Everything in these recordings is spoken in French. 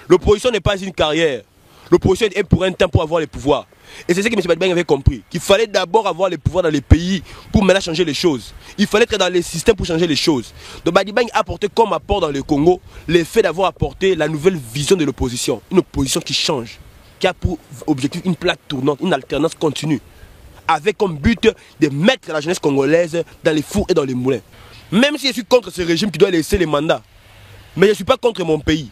L'opposition n'est pas une carrière. L'opposition est pour un temps pour avoir les pouvoirs. Et c'est ce que M. Badibang avait compris. Qu'il fallait d'abord avoir les pouvoirs dans les pays pour maintenant changer les choses. Il fallait être dans les systèmes pour changer les choses. Donc Badibang a apporté comme apport dans le Congo l'effet d'avoir apporté la nouvelle vision de l'opposition. Une opposition qui change, qui a pour objectif une plaque tournante, une alternance continue. Avec comme but de mettre la jeunesse congolaise dans les fours et dans les moulins. Même si je suis contre ce régime qui doit laisser les mandats. Mais je ne suis pas contre mon pays.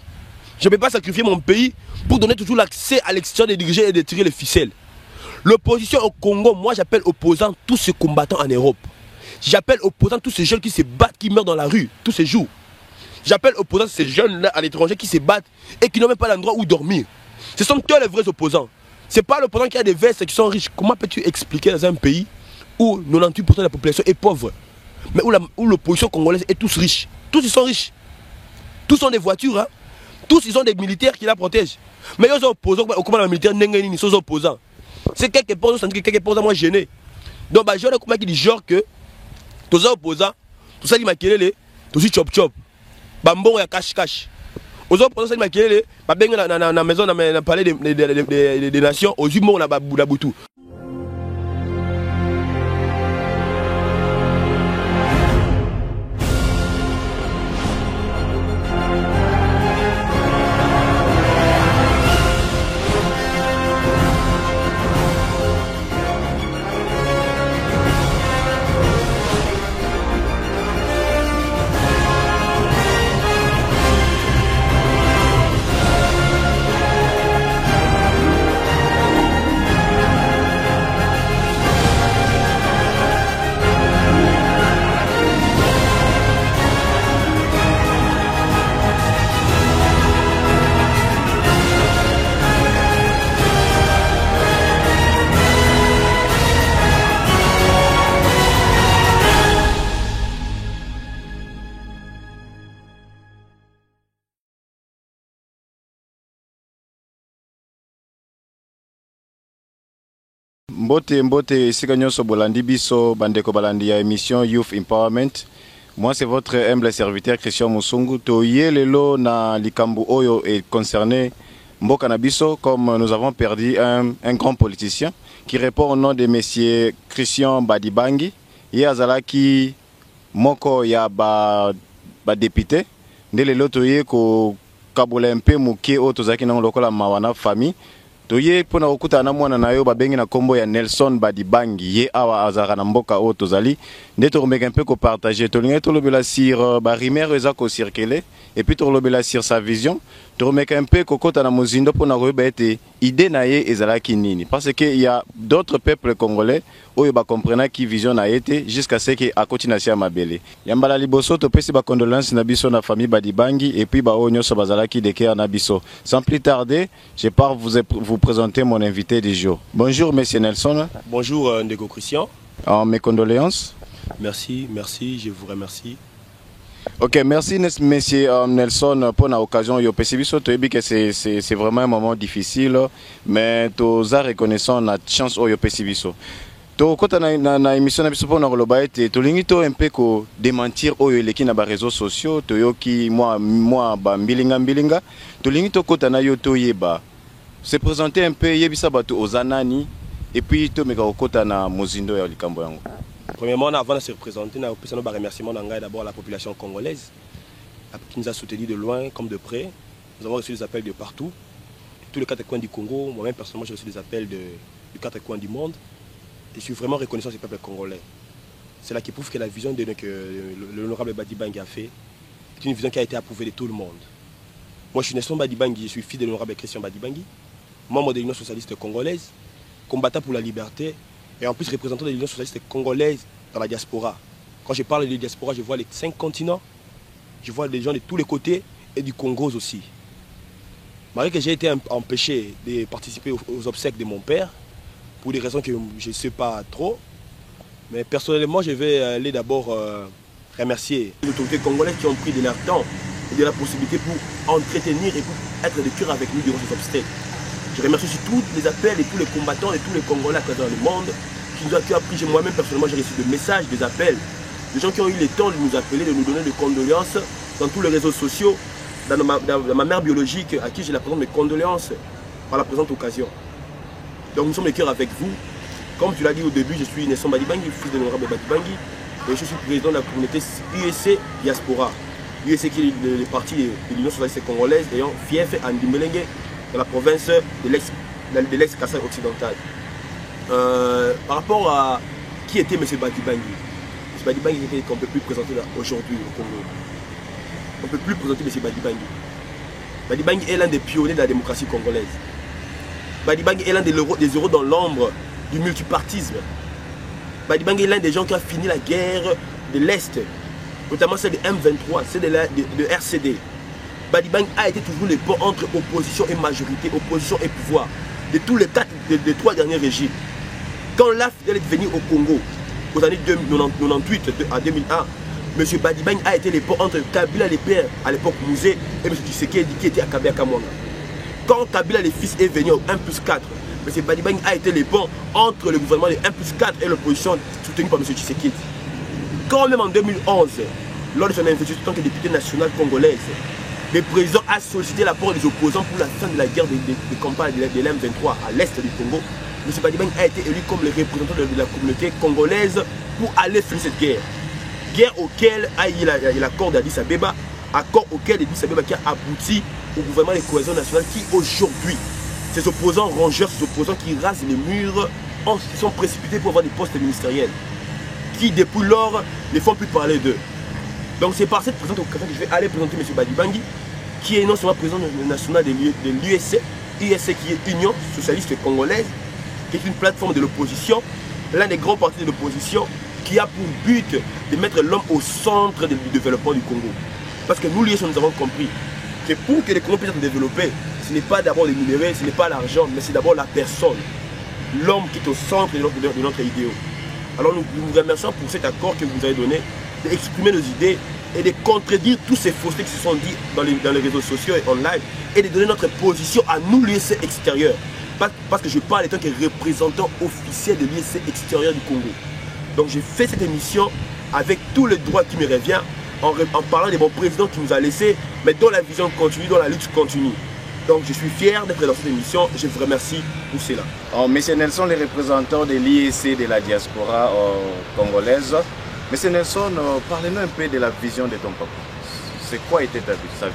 Je ne peux pas sacrifier mon pays pour donner toujours l'accès à l'extérieur des dirigeants et de tirer les ficelles. L'opposition au Congo, moi j'appelle opposants tous ces combattants en Europe. J'appelle opposants tous ces jeunes qui se battent, qui meurent dans la rue tous ces jours. J'appelle opposants ces jeunes-là à l'étranger qui se battent et qui n'ont même pas l'endroit où dormir. Ce sont eux les vrais opposants. Ce n'est pas l'opposant qui a des vestes et qui sont riches. Comment peux-tu expliquer dans un pays où 98% de la population est pauvre, mais où l'opposition congolaise est tous riches? Tous ils sont riches. Tous ont des voitures, hein? Tous ils ont des militaires qui la protègent. Mais ils sont opposants, au combat militaire, ils sont opposants. C'est quelque part, quelque part, moi gêné. Donc, je vais dire qui dit genre que tous les opposants, tout ça, ils m'accueillent, tout ça, chop chop. Bambon, il y a cache-cache. Aux opposants, ils m'accueillent, dans la maison, dans le palais des nations, aux humains, on a Boutou. Mbote, esika nyonso bolandi biso bandeko balandi ya émission Youth Empowerment. Moi c'est votre humble serviteur Christian Musungu. Toye lelo na likambo oyo est concerné mboka na biso, comme nous avons perdu un grand politicien qui répond au nom de monsieur Christian Badibangi. Ye azalaki moko ya ba député. Nde lelo toye ko kabola mpe muke o tozaki na lokola mawana famille. Toye pona okuta na mwana na yo babengi na kombo ya Nelson Badibangi ye awa azara na mboka o tozali nde to remeka mpe ko partager to linga to lobela sur ba rumeur eza ko circuler et puis to lobela sur sa vision to remeka mpe ko kota na mozindo pona ko ba ete idée na ye ezalaki nini, parce que il y a d'autres peuples congolais oyo ba comprendre qui vision na été jusqu'à ce que akoti na sia mabele yambala liboso to pesi ba condoléances na biso na famille Badibangi et puis ba onyo so bazalaki de cœur na biso. Sans plus tarder, je pars vous présenter mon invité du jour. Bonjour monsieur Nelson. Bonjour Ndeko Christian. Mes condoléances. Merci, je vous remercie. Ok, merci monsieur Nelson pour l'occasion. Yo pesibiso to ebi que c'est vraiment un moment difficile, mais tous a reconnaissant la chance yo pesibiso. To kota na émission na biso pour na koloba ete to lingi to un peu ko démentir oyo eleki na ba réseaux sociaux to yoki moi ba mbilinga to lingi to kota na yo to yeba se présenter un peu yebisa bato ozanani et puis to meka kota na mozindo ya likambo yango. Premièrement, avant de se représenter, nous avons un remerciement d'abord à la population congolaise qui nous a soutenus de loin comme de près. Nous avons reçu des appels de partout, tous les quatre coins du Congo. Moi-même, personnellement, j'ai reçu des appels de quatre coins du monde. Et je suis vraiment reconnaissant du peuple congolais. C'est là qui prouve que la vision que l'honorable Badibangi a fait est une vision qui a été approuvée de tout le monde. Moi, je suis Nelson Badibangi, je suis fils de l'honorable Christian Badibangi, membre de l'Union socialiste congolaise, combattant pour la liberté, et en plus représentant de l'Union socialiste congolaise dans la diaspora. Quand je parle de diaspora, je vois les 5 continents, je vois des gens de tous les côtés et du Congo aussi. Malgré que j'ai été empêché de participer aux obsèques de mon père, pour des raisons que je ne sais pas trop, mais personnellement, je vais aller d'abord remercier les autorités congolaises qui ont pris de leur temps et de la possibilité pour entretenir et pour être de cœur avec nous durant ces obsèques. Je remercie aussi tous les appels et tous les combattants et tous les Congolais à travers le monde qui nous ont appris. Moi-même, personnellement, j'ai reçu des messages, des appels, des gens qui ont eu le temps de nous appeler, de nous donner des condoléances dans tous les réseaux sociaux, dans ma mère biologique, à qui je la présente mes condoléances par la présente occasion. Donc nous sommes de cœur avec vous. Comme tu l'as dit au début, je suis Nelson Badibangi, fils de l'honorable Badibangi, et je suis président de la communauté USC Diaspora. USC qui est le parti de l'Union socialiste congolaise ayant fief à Ndimbelengue dans la province de l'ex-Kassai occidental. Par rapport à qui était M. Badibangi, M. Badibangi était qu'on ne peut plus présenter aujourd'hui au Congo. On ne peut plus présenter M. Badibangi. Badibangi est l'un des pionniers de la démocratie congolaise. Badibangi est l'un des héros dans l'ombre du multipartisme. Badibangi est l'un des gens qui a fini la guerre de l'Est, notamment celle de M23, celle de RCD. Badibangi a été toujours le pont entre opposition et majorité, opposition et pouvoir, de tous les des trois derniers régimes. Quand l'AF est venu au Congo, aux années 98 à 2001, M. Badibangi a été le pont entre Kabila les pères, à l'époque Mouzé, et M. Tshisekedi qui était à Kabila Kamwanga. Quand Kabila les fils est venu au 1+4, M. Badibangi a été le pont entre le gouvernement de 1+4 et l'opposition soutenue par M. Tshisekedi. Quand même en 2011, lors de son investiture en tant que député national congolaise, le président a sollicité l'apport des opposants pour la fin de la guerre de campagne de l'M23 à l'est du Congo. M. Badibangi a été élu comme le représentant de la communauté congolaise pour aller finir cette guerre. Guerre auquel a eu l'accord d'Addis Abeba, accord auquel Addis Abeba qui a abouti au gouvernement de cohésion nationale qui aujourd'hui, ces opposants rongeurs, ces opposants qui rasent les murs, sont précipités pour avoir des postes ministériels, qui depuis lors ne font plus parler d'eux. Donc c'est par cette présente occasion que je vais aller présenter M. Badibangi, qui est non seulement président national de l'USC, USC qui est Union Socialiste Congolaise, qui est une plateforme de l'opposition, l'un des grands partis de l'opposition, qui a pour but de mettre l'homme au centre du développement du Congo. Parce que nous, l'USC, nous avons compris que pour que le Congo puisse être développé, ce n'est pas d'abord les minéraux, ce n'est pas l'argent, mais c'est d'abord la personne, l'homme qui est au centre de notre idéal. Alors nous vous remercions pour cet accord que vous nous avez donné, d'exprimer nos idées et de contredire tous ces faussetés qui se sont dit dans les réseaux sociaux et online et de donner notre position à nous, l'USC extérieur. Parce que je parle en tant que représentant officiel de l'USC extérieur du Congo. Donc j'ai fait cette émission avec tout le droit qui me revient, en parlant de mon président qui nous a laissé, mais dont la vision continue, dont la lutte continue. Donc je suis fier d'être dans cette émission, je vous remercie pour cela. Monsieur Nelson, les représentants de l'IEC de la diaspora congolaise. Monsieur Nelson, parlez-nous un peu de la vision de ton papa. C'est quoi était sa vision?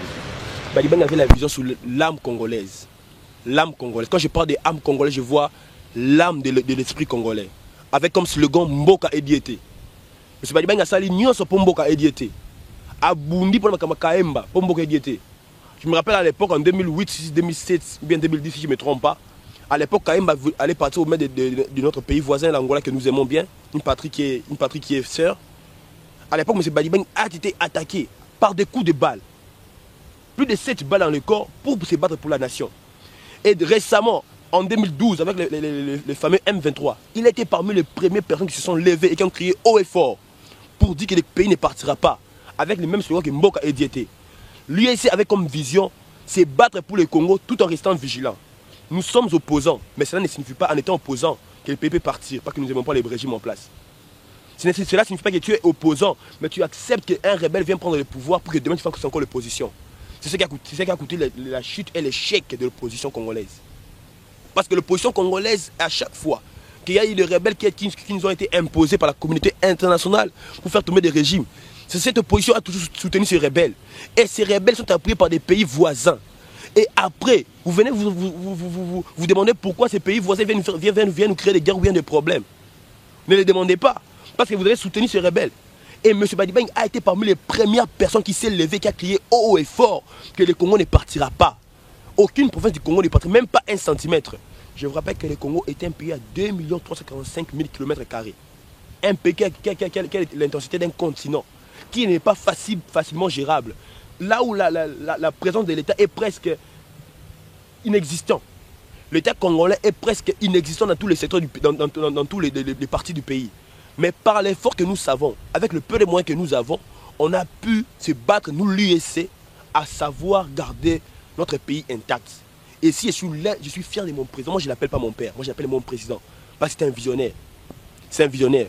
Badibangi avait la vision sur l'âme congolaise. L'âme congolaise. Quand je parle de l'âme congolaise, je vois l'âme de l'esprit congolais. Avec comme slogan Mboka Ediete. M. Badibangi a sali nyonso pour Mboka Ediete. A Bundi pour Kaemba pour Mboka Ediete. Je me rappelle à l'époque, en 2008, 2007 ou bien 2010, si je ne me trompe pas, à l'époque, Kaemba allait partir au maître de notre pays voisin, l'Angola, que nous aimons bien, une patrie qui est sœur. À l'époque, M. Badibangi a été attaqué par des coups de balles. Plus de 7 balles dans le corps pour se battre pour la nation. Et récemment, en 2012, avec le fameux M23, il a été parmi les premières personnes qui se sont levées et qui ont crié haut et fort pour dire que le pays ne partira pas, avec le même slogan que Mboka Ediete. L'USC avait comme vision, c'est battre pour le Congo tout en restant vigilant. Nous sommes opposants, mais cela ne signifie pas en étant opposant que le pays peut partir, parce que nous n'aimons pas les régimes en place. Cela ne signifie pas que tu es opposant, mais tu acceptes qu'un rebelle vienne prendre le pouvoir pour que demain tu fasses encore l'opposition. C'est ce qui a coûté la chute et l'échec de l'opposition congolaise. Parce que l'opposition congolaise, à chaque fois qu'il y a eu des rebelles qui nous ont été imposés par la communauté internationale pour faire tomber des régimes, cette opposition a toujours soutenu ces rebelles. Et ces rebelles sont appuyés par des pays voisins. Et après, vous venez vous demandez pourquoi ces pays voisins viennent nous créer des guerres ou bien des problèmes. Ne les demandez pas. Parce que vous avez soutenu ces rebelles. Et M. Badibangi a été parmi les premières personnes qui s'est levée, qui a crié haut et fort que le Congo ne partira pas. Aucune province du Congo ne partira, même pas 1 centimètre. Je vous rappelle que le Congo est un pays à 2 345 000 km². Un pays qui a l'intensité d'un continent, qui n'est pas facilement gérable. Là où la présence de l'État est presque inexistante. L'État congolais est presque inexistant dans tous les secteurs, dans tous les parties du pays. Mais par l'effort que nous savons, avec le peu de moyens que nous avons, on a pu se battre, nous l'USC, à savoir garder notre pays intact. Et si je suis fier de mon président, moi je ne l'appelle pas mon père, moi je l'appelle mon président. Parce que c'est un visionnaire. C'est un visionnaire.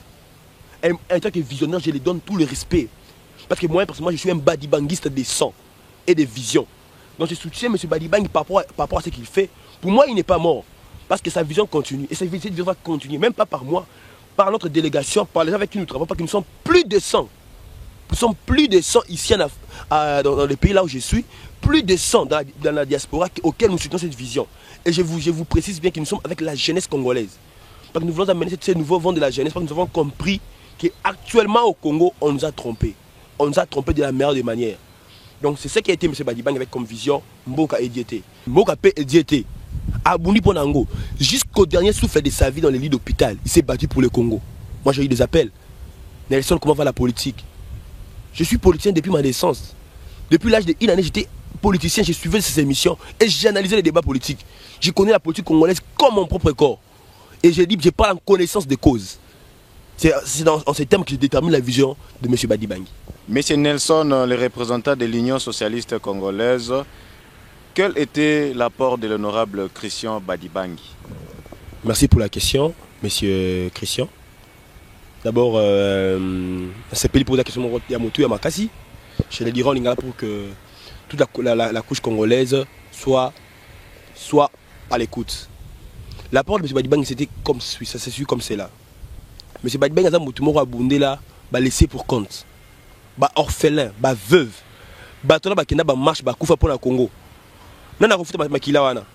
En tant que visionnaire, je lui donne tout le respect. Parce que moi, personnellement, je suis un badibangiste de sang et de vision. Donc je soutiens M. Badibang par rapport à ce qu'il fait. Pour moi, il n'est pas mort. Parce que sa vision continue. Et sa vision va continuer. Même pas par moi, par notre délégation, par les gens avec qui nous travaillons, parce que nous sommes plus de 100. Nous sommes plus de 100 ici dans le pays là où je suis. Plus de 100 dans la diaspora auquel nous soutenons cette vision. Et je vous précise bien que nous sommes avec la jeunesse congolaise. Parce que nous voulons amener ce nouveau vent de la jeunesse. Parce que nous avons compris qu'actuellement au Congo, on nous a trompés. On nous a trompés de la meilleure des manières. Donc c'est ce qui a été M. Badibang avec comme vision Mboka Ediete. Mboka P Ediete. Abouni Ponango. Jusqu'au dernier souffle de sa vie dans les lits d'hôpital, il s'est battu pour le Congo. Moi j'ai eu des appels. Nelson, comment va la politique? Je suis politicien depuis ma naissance. Depuis l'âge d'une année, j'étais politicien, j'ai suivi ces émissions et j'ai analysé les débats politiques. Je connais la politique congolaise comme mon propre corps. Et j'ai dit que je parle en connaissance de cause. C'est dans ces termes que je détermine la vision de M. Badibang. Monsieur Nelson, le représentant de l'Union socialiste congolaise, quel était l'apport de l'honorable Christian Badibang? Merci pour la question, M. Christian. D'abord, c'est Peli pose la question de Yamoto et Makassi. Je le dirai en lingala pour que toute la couche congolaise soit à l'écoute. L'apport de M. Badibang, c'était comme ça s'est su comme c'est là. M. Badibang a mutumoro abundé là, laissé pour compte. Orphelin, veuve. Batona bakenda marche kufa pour la Congo. Nana kufuta makila wana.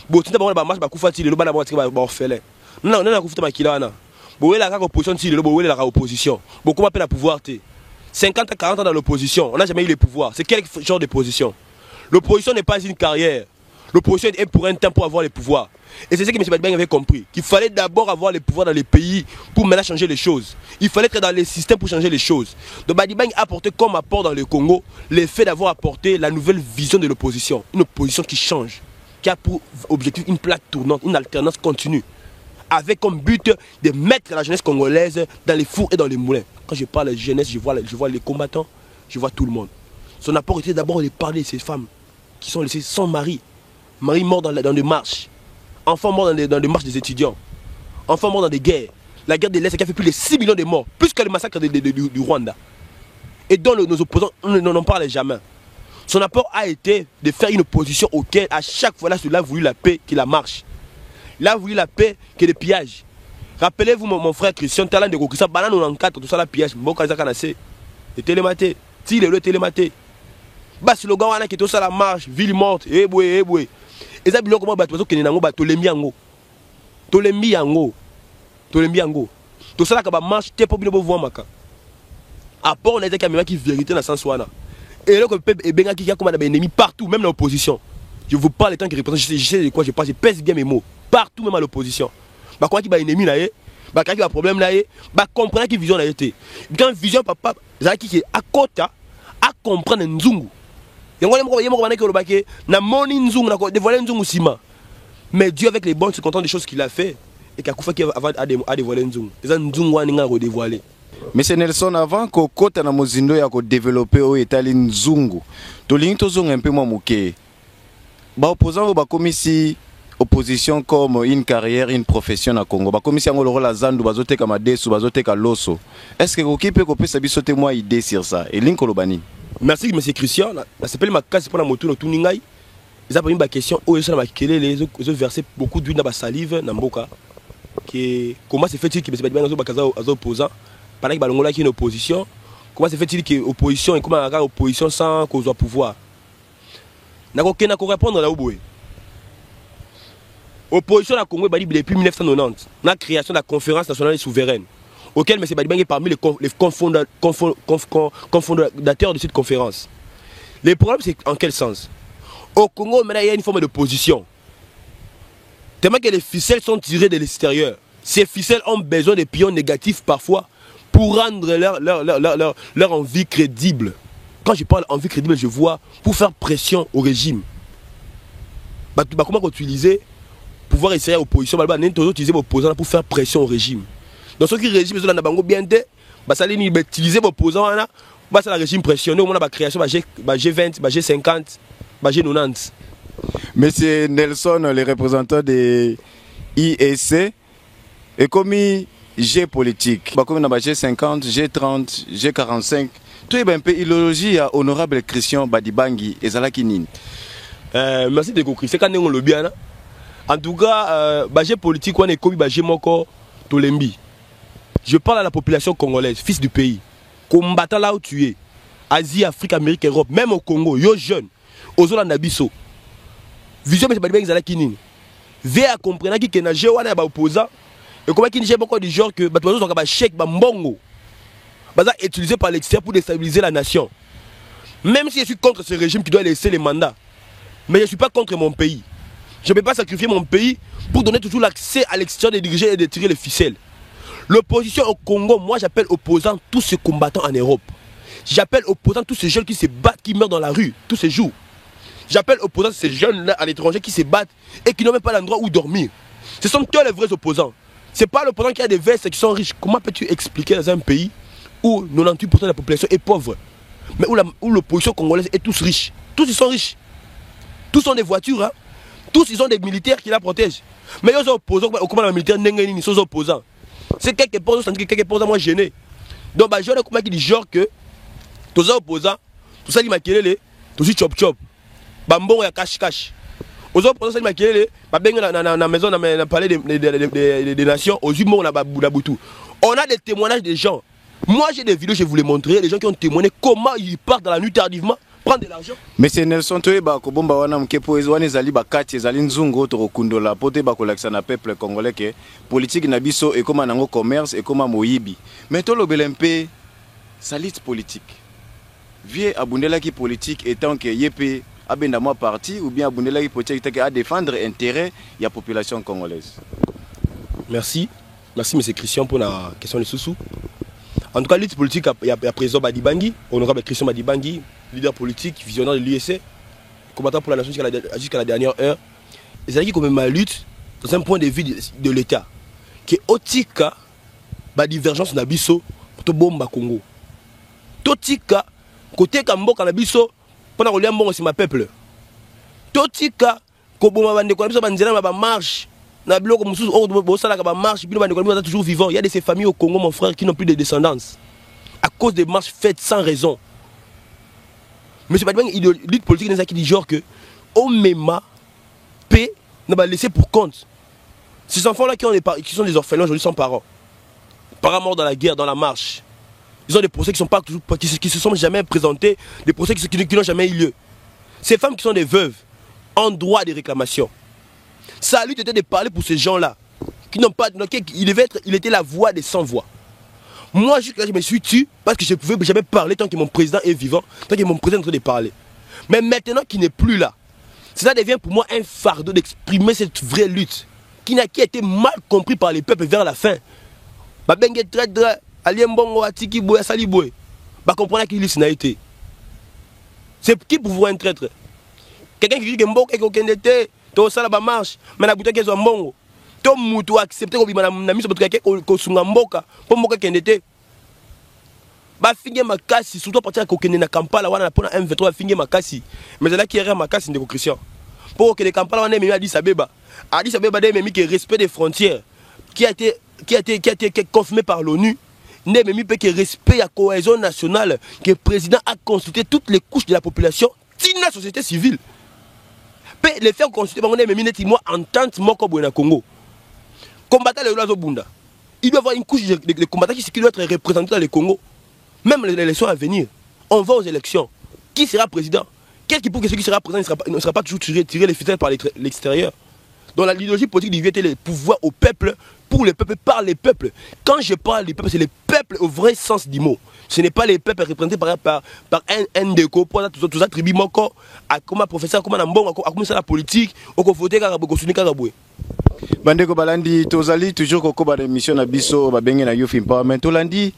Botinda ba marche kufa ti le bana ba orphelin. Nana kufuta makila wana. Boela la opposition ti le boela la opposition. Beaucoup m'appellent à pouvoir té. 50 à 40 ans dans l'opposition, on n'a jamais eu le pouvoir. C'est quel genre de position? L'opposition n'est pas une carrière. L'opposition est pour un temps pour avoir le pouvoir. Et c'est ce que M. Badibang avait compris. Qu'il fallait d'abord avoir le pouvoir dans les pays pour maintenant changer les choses. Il fallait être dans les systèmes pour changer les choses. Donc Badibang a apporté comme apport dans le Congo l'effet d'avoir apporté la nouvelle vision de l'opposition. Une opposition qui change, qui a pour objectif une plaque tournante, une alternance continue. Avec comme but de mettre la jeunesse congolaise dans les fours et dans les moulins. Quand je parle de jeunesse, je vois les combattants, je vois tout le monde. Son apport était d'abord de parler de ces femmes qui sont laissées sans mari. Mari mort dans des marches. Enfants morts dans des marches des étudiants. Enfants morts dans des guerres. La guerre de l'Est qui a fait plus de 6 millions de morts. Plus que le massacre du Rwanda. Et dont nos opposants n'en parlent jamais. Son apport a été de faire une opposition auquel à chaque fois là, il a voulu la paix qui la marche. Il a voulu la paix que le pillage. Rappelez-vous mon frère Christian, talent de Kokisa, banane 94, tout ça la pillage. Mboka Zakanase. Et télématé. Si le télématé. Bas slogan wana qui tout ça la marche, ville morte, eboué. Et ça biloko mo bato bazo kenena ngo bato lembi yango. To lembi yango. To ça la ka ba marche te po bino bo voir maka. Apport on a été caméra qui vérité dans sens wana. Et là que peuple et benga qui a comme un ennemi partout, même dans l'opposition. Je vous parle étant que représente, je sais de quoi je parle, je pèse bien mes mots. Partout même à l'opposition. Bah quoi qui va ennemi là bah qui va problème là bah comprendre qui vision là été. Quand vision papa, ça qui est à côté à comprendre nzungu. Na moni nzungu na dévoiler nzungu sima. Mais Dieu avec les bons se content des choses qu'il a fait et qu'à Koufa qui a dévoilé nzungu. Les nzungu wani nga redévoiler. Monsieur Nelson, avant que kota na mozindo ya ko développer au etali nzungu, to lingi to zonga un peu moins mouké. Ba opposant ba komisi opposition comme une carrière, une profession à Congo. Ba komisi ngo le rôle azandu bazote kama desu bazote ka loso. Est-ce que okipe ko pesa biso témoin idée sur ça et linko lobani? Merci M. Christian. Ça s'appelle ma case pour la moto tout ningai. Ils ont posé une question où ils ont versé beaucoup d'huile dans la salive dans Mboka. Comment se fait-il que M. Badibang est opposant pendant qu'il y a une opposition? Comment se fait-il que l'opposition est comme une opposition sans qu'on soit pouvoir? Je ne peux répondre là où l'opposition à Congo depuis 1990, la création de la conférence nationale souveraine, auquel M. Badibang est parmi les cofondateurs de cette conférence. Le problème, c'est en quel sens? Au Congo, maintenant, il y a une forme d'opposition. Tellement que les ficelles sont tirées de l'extérieur. Ces ficelles ont besoin de pions négatifs parfois pour rendre leur envie crédible. Quand je parle envie crédible, je vois pour faire pression au régime. Comment utiliser pouvoir essayer l'opposition, utiliser l'opposant pour faire pression au régime. Dans ce qui régime, ils ont bien dit, ça va utiliser l'opposant, ça va le régime pressionné, on a la création G20, G50, G90. Monsieur Nelson, le représentant de IEC, est commis G politique. Comme G50, G30, G45. Tout est un peu illogique à honorable Christian Badibang et Zalakinine. Merci de conclure. C'est quand on le bien. En tout cas, budget politique, on est comme budget moko tolembi. Je parle à la population congolaise, fils du pays, combattant là où tu es, Asie, Afrique, Amérique, Europe, même au Congo, yo jeune, aux Zolanda Bisso. Vision, mais c'est pas bien qu'ils allaient kinini. Veille à comprendre qu'il y a des gens qui sont opposants. Et comment ils beaucoup du genre que les gens ont chèque, mbongo. Utilisé par l'extérieur pour déstabiliser la nation. Même si je suis contre ce régime qui doit laisser les mandats. Mais je ne suis pas contre mon pays. Je ne peux pas sacrifier mon pays pour donner toujours l'accès à l'extérieur de diriger et de tirer les ficelles. L'opposition au Congo, moi j'appelle opposants tous ces combattants en Europe. J'appelle opposants tous ces jeunes qui se battent, qui meurent dans la rue tous ces jours. J'appelle opposants ces jeunes-là à l'étranger qui se battent et qui n'ont même pas l'endroit où dormir. Ce sont eux les vrais opposants. Ce n'est pas l'opposant qui a des vestes et qui sont riches. Comment peux-tu expliquer dans un pays où 98% de la population est pauvre, mais où l'opposition congolaise est tous riches? Tous ils sont riches. Tous ont des voitures, hein? Tous ils ont des militaires qui la protègent. Mais ils sont opposants, comment les militaires ils sont opposants. C'est quelque part, moi gêné. Donc, je ne sais pas genre que tous les opposants, tout ça, ils m'a kiré, tout ça, chop chop. Bambon ya cache. Aux opposants, ça m'a kiré, dans la maison, dans le palais des nations, aux humains, on a Boudabutu. On a des témoignages des gens. Moi, j'ai des vidéos, je vais vous les montrer, les gens qui ont témoigné comment ils partent dans la nuit tardivement. Prendre de l'argent. Mais c'est Nelson Toyeba Kobomba wana mkepo ezwani zali bakati ezali nzungu to kokundola pote bakolakisa na peuple congolais que politique na biso et comme nango commerce et comme moyibi. Mais to lobela mpe salit politique. Vie abundela ki politique étant que yepé abenda moi parti ou bien abundela ki politique à défendre intérêt ya population congolaise. Merci. Merci monsieur Christian pour la question de Soussou. En tout cas, lutte politique, il y a président Badibangi, honorable Christian Badibangi, leader politique, visionnaire de l'USC, combattant pour la nation jusqu'à la dernière heure. Et c'est-à-dire qu'on met ma lutte dans un point de vue de l'État, qui est otika, la divergence na biso, pour bomba Congo. Totika, côté Kambo Kanabiso, pendant qu'on bon aussi ma peuple. Totika, ko bomba bande Kanabiso banzela ma marche. Toujours vivant. Il y a de ces familles au Congo, mon frère, qui n'ont plus de descendance à cause des marches faites sans raison. Monsieur Badibang, il lutte politique qui dit genre que au MEMA, paix n'a pas laissé pour compte. Ces enfants-là qui sont des orphelins aujourd'hui sans parents. Parents morts dans la guerre, dans la marche. Ils ont des procès qui ne se sont jamais présentés, des procès qui n'ont jamais eu lieu. Ces femmes qui sont des veuves ont droit de réclamation. Sa lutte était de parler pour ces gens-là, qui n'ont pas, il était la voix des sans-voix. Moi, jusque-là, je me suis tué parce que je ne pouvais jamais parler tant que mon président est vivant, tant que mon président est en train de parler. Mais maintenant qu'il n'est plus là, ça devient pour moi un fardeau d'exprimer cette vraie lutte, qui a été mal compris par les peuples vers la fin. C'est qui pour vous un traître? Quelqu'un qui dit que Mbok est aucun été. To sala ba marche mais na buta kezo mbongo to mutu accepter ko bima na miso botuka ko sunga mboka po mboka kendete ba finge makasi surtout partir ko kende na Kampala wana na pona M23 finge makasi mais là qui est makasi ndeko Christian pour que les Kampala wana memi Addis Abeba de memi que respect des frontières qui a été confirmé par l'ONU ne memi pe que respect la cohésion nationale que le président a consulté toutes les couches de la population tina la société civile. Les faire consulter, moi, entente moko na Congo. Combattant les Loazo Bunda. Il doit y avoir une couche de combattants qui doit être représentés dans le Congo. Même les élections à venir. On va aux élections. Qui sera président? Qu'est-ce qui pour que celui qui sera président ne sera pas toujours tiré les ficelles par l'extérieur? Dans la l'idéologie politique du VT, le pouvoir au peuple, pour le peuple, par les peuples. Quand je parle du peuple, c'est les peuples au vrai sens du mot. Ce n'est pas les peuples représentés par un déco, tout ça, tribu moko, comme un professeur, comme un bon, comme ça la politique, au côté Karabou, Suni Karaboué. Bandeko Balandi, Tozali, toujours au cours de l'émission Nabiso, Babengé na Youth Empowerment. Tolandi,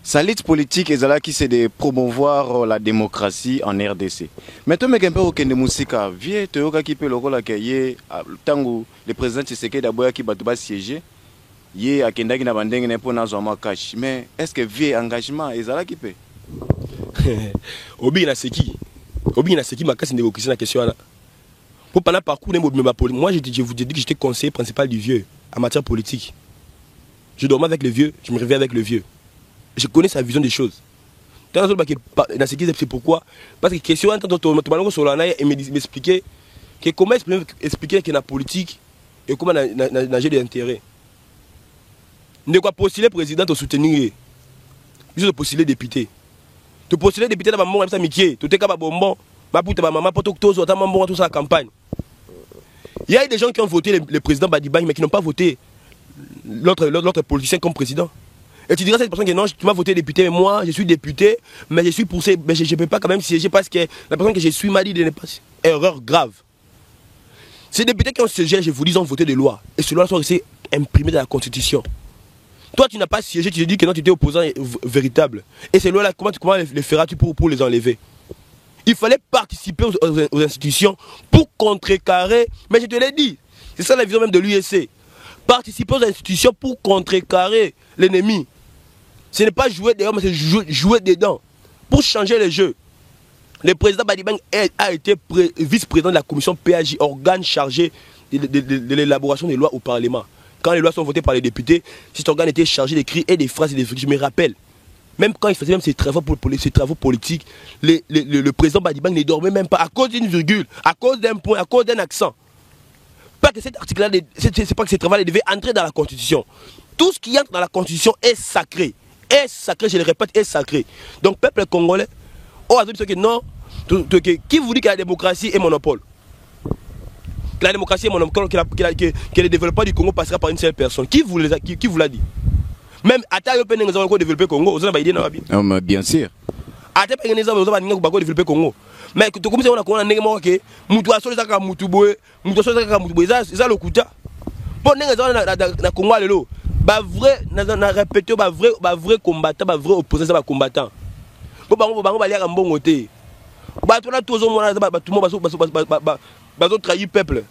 sa lutte politique est là qui c'est de promouvoir la démocratie en RDC. Mais tu me dis un peu de musique, vieux, tu as qui peut le rôle que tango le président Tshisekedi d'abord qui va siéger. Yé a kendaki na bandenge na pona zo cash mais est-ce que vieux engagement ezala qui peut obi na seki makasi ndeko Christian na question là pour pendant parcours moi je vous dis que j'étais conseiller principal du vieux en matière politique. Je dormais avec le vieux, je me réveillais avec le vieux. Je connais sa vision des choses. C'est pourquoi parce que question et m'expliquer comment expliquer que la politique et comment nager des intérêts. Ne quoi postuler président te soutenir. Il faut postuler député. Tu postuler député dans maman ça mikié, tu t'es capable bonbon, ma pour ta maman pour tout ta maman tout ça la campagne. Il y a des gens qui ont voté le président Badibang mais qui n'ont pas voté l'autre politicien comme président. Et tu diras à cette personne que non, tu m'as voté député, mais moi je suis député, mais je suis poussé, mais je ne peux pas quand même siéger parce que la personne que je suis m'a dit de ne pas. Erreur grave. Ces députés qui ont siégé, je vous dis, ont voté des lois. Et ces lois sont restées imprimées dans la Constitution. Toi, tu n'as pas siégé, tu te dis que non, tu étais opposant véritable. Et ces lois-là, comment les feras-tu pour les enlever? Il fallait participer aux institutions pour contrecarrer. Mais je te l'ai dit, c'est ça la vision même de l'USC. Participer aux institutions pour contrecarrer l'ennemi. Ce n'est pas jouer dehors, mais c'est jouer dedans. Pour changer le jeu. Le président Badibang a été vice-président de la commission PAJ, organe chargé de l'élaboration des lois au Parlement. Quand les lois sont votées par les députés, cet organe était chargé d'écrire et des phrases et des trucs. Je me rappelle. Même quand il faisait même ses travaux politiques, le président Badibang ne dormait même pas à cause d'une virgule, à cause d'un point, à cause d'un accent. Pas que cet article-là, c'est pas que ce travail devait entrer dans la Constitution. Tout ce qui entre dans la Constitution est sacré. Est sacré, je le répète, est sacré. Donc, peuple congolais, non, qui vous dit que la démocratie est monopole? Que la démocratie est monopole, que le développement du Congo passera par une seule personne. Qui vous l'a dit? Même à ta peine nous avons développé le Congo, vous avez idée non? Bien sûr. À ta peine nous avons développé le Congo. Mais tu commences à connaître négalement que mutu asole zaka mutu boye, ça le kuta. Bon na Congo lelo, ba vrai na répéter ba vrai combattant, ba vrai opposant ba combattant. Bon bango ba liaka mbongo te. Ba to na tozo mona ba tout le monde ba trahir peuple.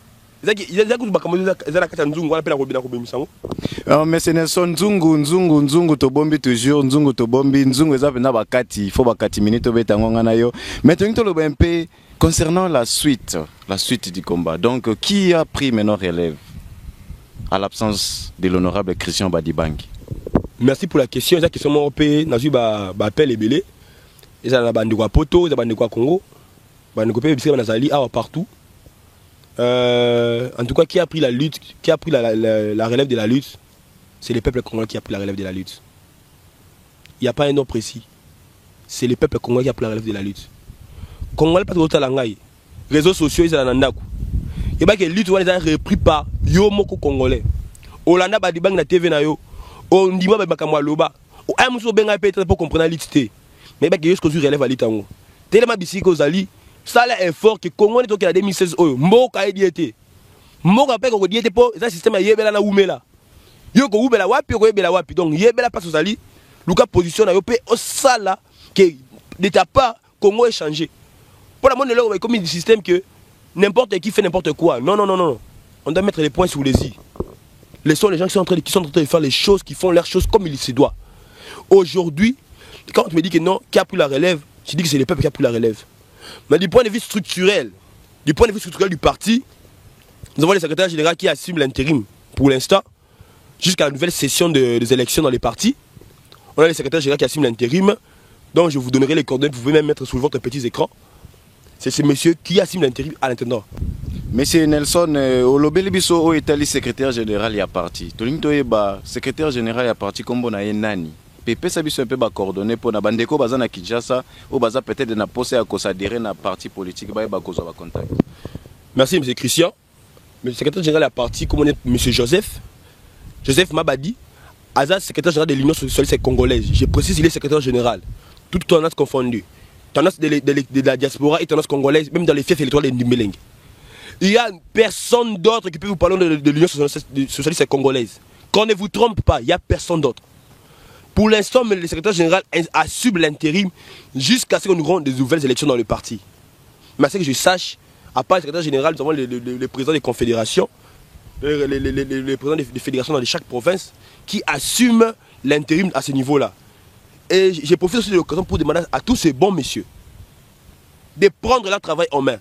Mais c'est Nelson Nzungu to bombi toujours Nzungu to bombi Nzungu ezapena bakati faut bakati minute betango ngana yo. Maintenant to le BMP concernant la suite du combat. Donc qui a pris maintenant relève à l'absence de l'honorable Christian Badibang? Merci pour la question. La question mon pays nazu ba appel ebele. Eza na bandi kwa poto, eza bandi kwa Congo. Bandi ko pe bisika nazali awa partout. En tout cas, qui a pris la lutte, qui a pris la relève de la lutte, c'est le peuple congolais qui a pris la relève de la lutte. Il n'y a pas un nom précis. C'est le peuple congolais qui a pris la relève de la lutte. Congolais pas de langaï. Réseaux sociaux, ils sont dans Nandaku. Il y a que la lutte, ils ont repris par Yomoko congolais. Olanda Badibang na TV na yo. O ndima ba kamwa loba. O amuso benga peut-être pour comprendre la lutte. Mais ba que jusqu'au jour relève la lutte en haut. Tellement bisiko zali. Ça là effort que Congo est en 2016 mboka ediete mboka pe ko diete po ça système yebela na umela yo ko ubela wapi ko yebela wapi donc yebela pas sozali luka position na yo pe au sala que de ta part Congo est changé pour la monde là comme un système que n'importe qui fait n'importe quoi non on doit mettre les points sur les i. Laissons les gens qui sont en train de faire les choses, qui font leurs choses comme il se doit. Aujourd'hui quand tu me dis que non, qui a pris la relève, je dis que c'est le peuple qui a pris la relève. Mais du point de vue structurel du parti, nous avons le secrétaire général qui assume l'intérim pour l'instant, jusqu'à la nouvelle session des élections dans les partis. On a le secrétaire général qui assume l'intérim, donc je vous donnerai les coordonnées, vous pouvez même mettre sur votre petit écran. C'est ce monsieur qui assume l'intérim à l'intendant. Monsieur Nelson, Olobeli Biso est le secrétaire général y a parti. Tolintoyeba, secrétaire général y a parti comme on a un nani. Pepe sabiso un peu ba coordonné pour na bandeko baza na Kinshasa ou baza peut-être na posé à s'adhérer na parti politique ba kozo ba contact. Merci monsieur Christian. Le secrétaire général à parti comme on est monsieur Joseph Mabadi, Azaz secrétaire général de l'Union socialiste congolaise. Je précise il est secrétaire général. Toute tendance confondue. Tendance de la diaspora et tendance congolaise même dans les fiefs électoraux de Ndimbeling. Il y a personne d'autre qui peut vous parler de l'Union socialiste congolaise. Qu'on ne vous trompe pas, il y a personne d'autre. Pour l'instant, le secrétaire général assume l'intérim jusqu'à ce que nous aurons des nouvelles élections dans le parti. Mais à ce que je sache, à part le secrétaire général, nous avons le président des confédérations, le président des fédérations dans chaque province qui assument l'intérim à ce niveau-là. Et j'ai profité aussi de l'occasion pour demander à tous ces bons messieurs de prendre leur travail en main,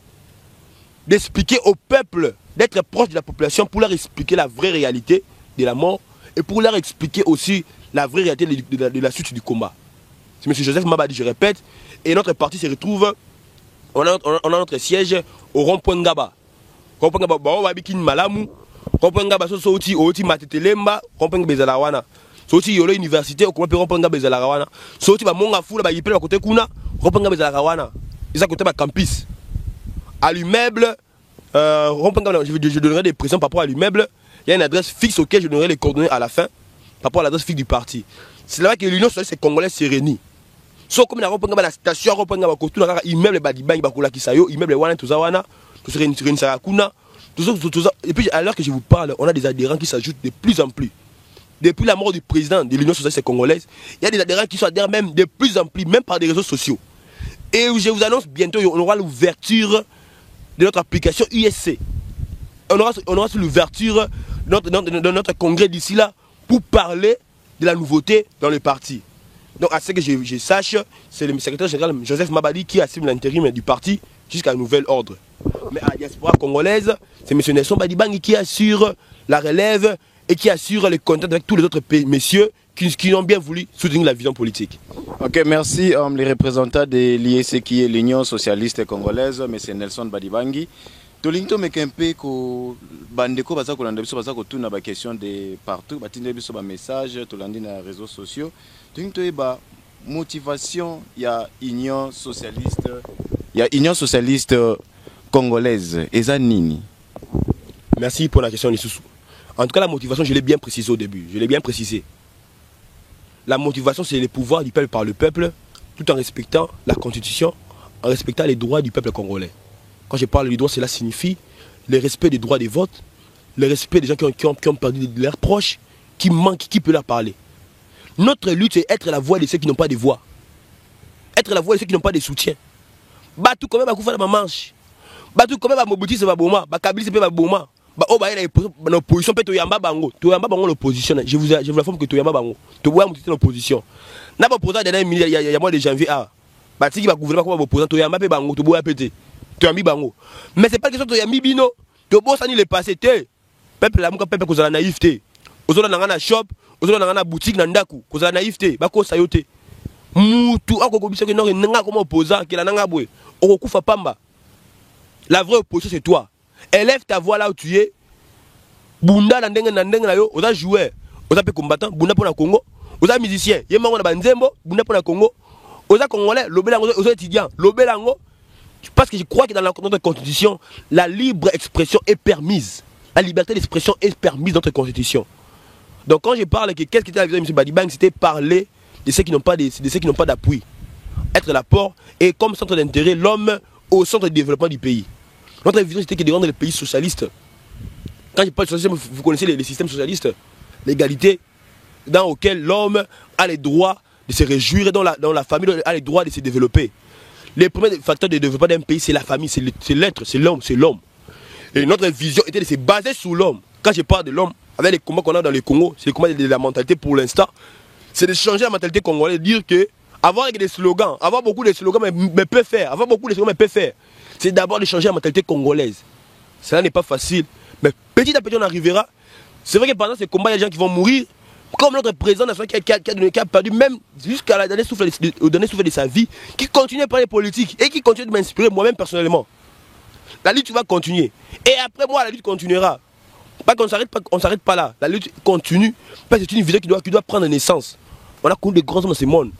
d'expliquer au peuple, d'être proche de la population pour leur expliquer la vraie réalité de la mort et pour leur expliquer aussi la vraie réalité de la suite du combat. C'est M. Joseph Mabadi, je répète, et notre parti se retrouve, on a notre siège au rond-point Ngaba. comprendre ba ba bikin malamu, comprendre ba so oti matetelemba, comprendre bezala wana. Soti yolo université, comprendre bezala wana. Soti ba monga fula ba yipela côté kuna, comprendre bezala wana. Isa côté ba campus. À l'immeuble, je donnerai des pressions par rapport à l'immeuble. Il y a une adresse fixe auquel je donnerai les coordonnées à la fin, par rapport à l'adresse fixe du parti. C'est là que l'Union socialiste congolaise s'est réunie. Sauf comme la station, immeuble Badibang, immeuble Wana, tout ça, et puis à l'heure que je vous parle, on a des adhérents qui s'ajoutent de plus en plus. Depuis la mort du président de l'Union socialiste congolaise, il y a des adhérents qui sont adhérents même de plus en plus, même par des réseaux sociaux. Et je vous annonce bientôt, on aura l'ouverture de notre application USC. On aura l'ouverture de notre congrès d'ici là pour parler de la nouveauté dans le parti. Donc à ce que je sache, c'est le secrétaire général Joseph Mabadi qui assume l'intérim du parti jusqu'à nouvel ordre. Mais à la diaspora congolaise, c'est M. Nelson Badibang qui assure la relève et qui assure les contacts avec tous les autres messieurs qui ont bien voulu soutenir la vision politique. Ok, merci les représentants de l'IEC qui est l'Union socialiste congolaise, M. Nelson Badibangi. Tolinto mekempe ko bandeko baza kolanda biso baza kotuna ba question de partout batinde biso ba message tolandi na réseaux sociaux. Tolinto eba motivation ya Union socialiste congolaise eza nini? Merci pour la question Nissoussou. En tout cas la motivation je l'ai bien précisé au début, je l'ai bien précisé. La motivation c'est le pouvoir du peuple par le peuple tout en respectant la constitution, en respectant les droits du peuple congolais. Quand je parle du droit, cela signifie le respect des droits des votes, le respect des gens qui ont perdu leurs proches, qui manquent, qui peut leur parler. Notre lutte, c'est être la voix de ceux qui n'ont pas de voix. Être la voix de ceux qui n'ont pas de soutien. Batou quand même à faire ma manche. Batou quand même à Mobuti c'est Baboma. Bakabili c'est Baboma. Oh bah il y a l'opposition peut Toyamba Bango. Toyamba Bango l'opposition. Je vous informe que Toyamba Bango. Toyamba Mobuti l'opposition. N'a pas posé dernière minute il y a mois de janvier ah. Bati qui va gouverner comme opposant Toyamba pe Bango Toboya pété. Toyambi Bango. Mais c'est pas question de Toyambi Bino. Tobo ça ni le passé té. Peuple la muka peuple kozala naïveté. Ozona nangana shop, ozona nangana boutique na ndaku, kozala naïveté, bako sayoté. Mutu akoko biso ke non nga comme opposant ke la nanga bwe. Okokufa pamba. La vraie opposition c'est toi. Élève ta voix là où tu es. Bunda na ndenge na yo, oza joueur, oza pe combattant, bunda pour la Congo, oza musicien, yemango na banzembo, bunda pour la Congo. Oza congolais, lobelango, oza étudiant, lobelango. Parce que je crois que dans notre constitution, la libre expression est permise. La liberté d'expression est permise dans notre constitution. Donc quand je parle que qu'est-ce qui était la vision de M. Badibang, c'était parler de ceux qui n'ont pas d'appui. Être l'apport et comme centre d'intérêt, l'homme au centre de développement du pays. Notre vision c'était de rendre le pays socialiste. Quand je parle de socialisme, vous connaissez les systèmes socialistes, l'égalité, dans lequel l'homme a le droit de se réjouir, dans la famille a le droit de se développer. Les premiers facteurs de développement d'un pays, c'est la famille, c'est l'être, c'est l'homme. Et notre vision était de se baser sur l'homme. Quand je parle de l'homme, avec les combats qu'on a dans le Congo, c'est les combats de la mentalité pour l'instant, c'est de changer la mentalité congolaise, dire que avoir des slogans, avoir beaucoup de slogans, mais peut faire, avoir beaucoup de slogans, mais peut faire. C'est d'abord de changer la mentalité congolaise. Cela n'est pas facile, mais petit à petit on arrivera. C'est vrai que pendant ces combats, il y a des gens qui vont mourir. Comme notre président national qui a perdu même jusqu'à la dernière souffle de sa vie, qui continue à parler politique et qui continue de m'inspirer moi-même personnellement. La lutte va continuer. Et après moi, la lutte continuera. Pas qu'on s'arrête pas là. La lutte continue. Parce que c'est une vision qui doit prendre naissance. On a connu des grands hommes dans ce monde.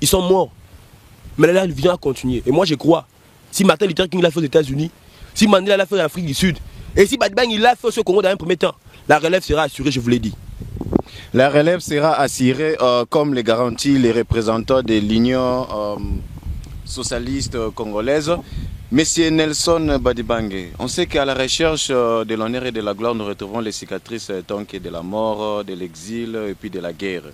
Ils sont morts. Mais la vision a continué. Et moi je crois, si Martin Luther King l'a fait aux États-Unis, si Mandela l'a fait en Afrique du Sud, et si Badibang il l'a fait au Congo dans un premier temps, la relève sera assurée, je vous l'ai dit. La relève sera assurée comme les garantit les représentants de l'Union socialiste congolaise. Monsieur Nelson Badibang, on sait qu'à la recherche de l'honneur et de la gloire, nous retrouvons les cicatrices donc, de la mort, de l'exil et puis de la guerre.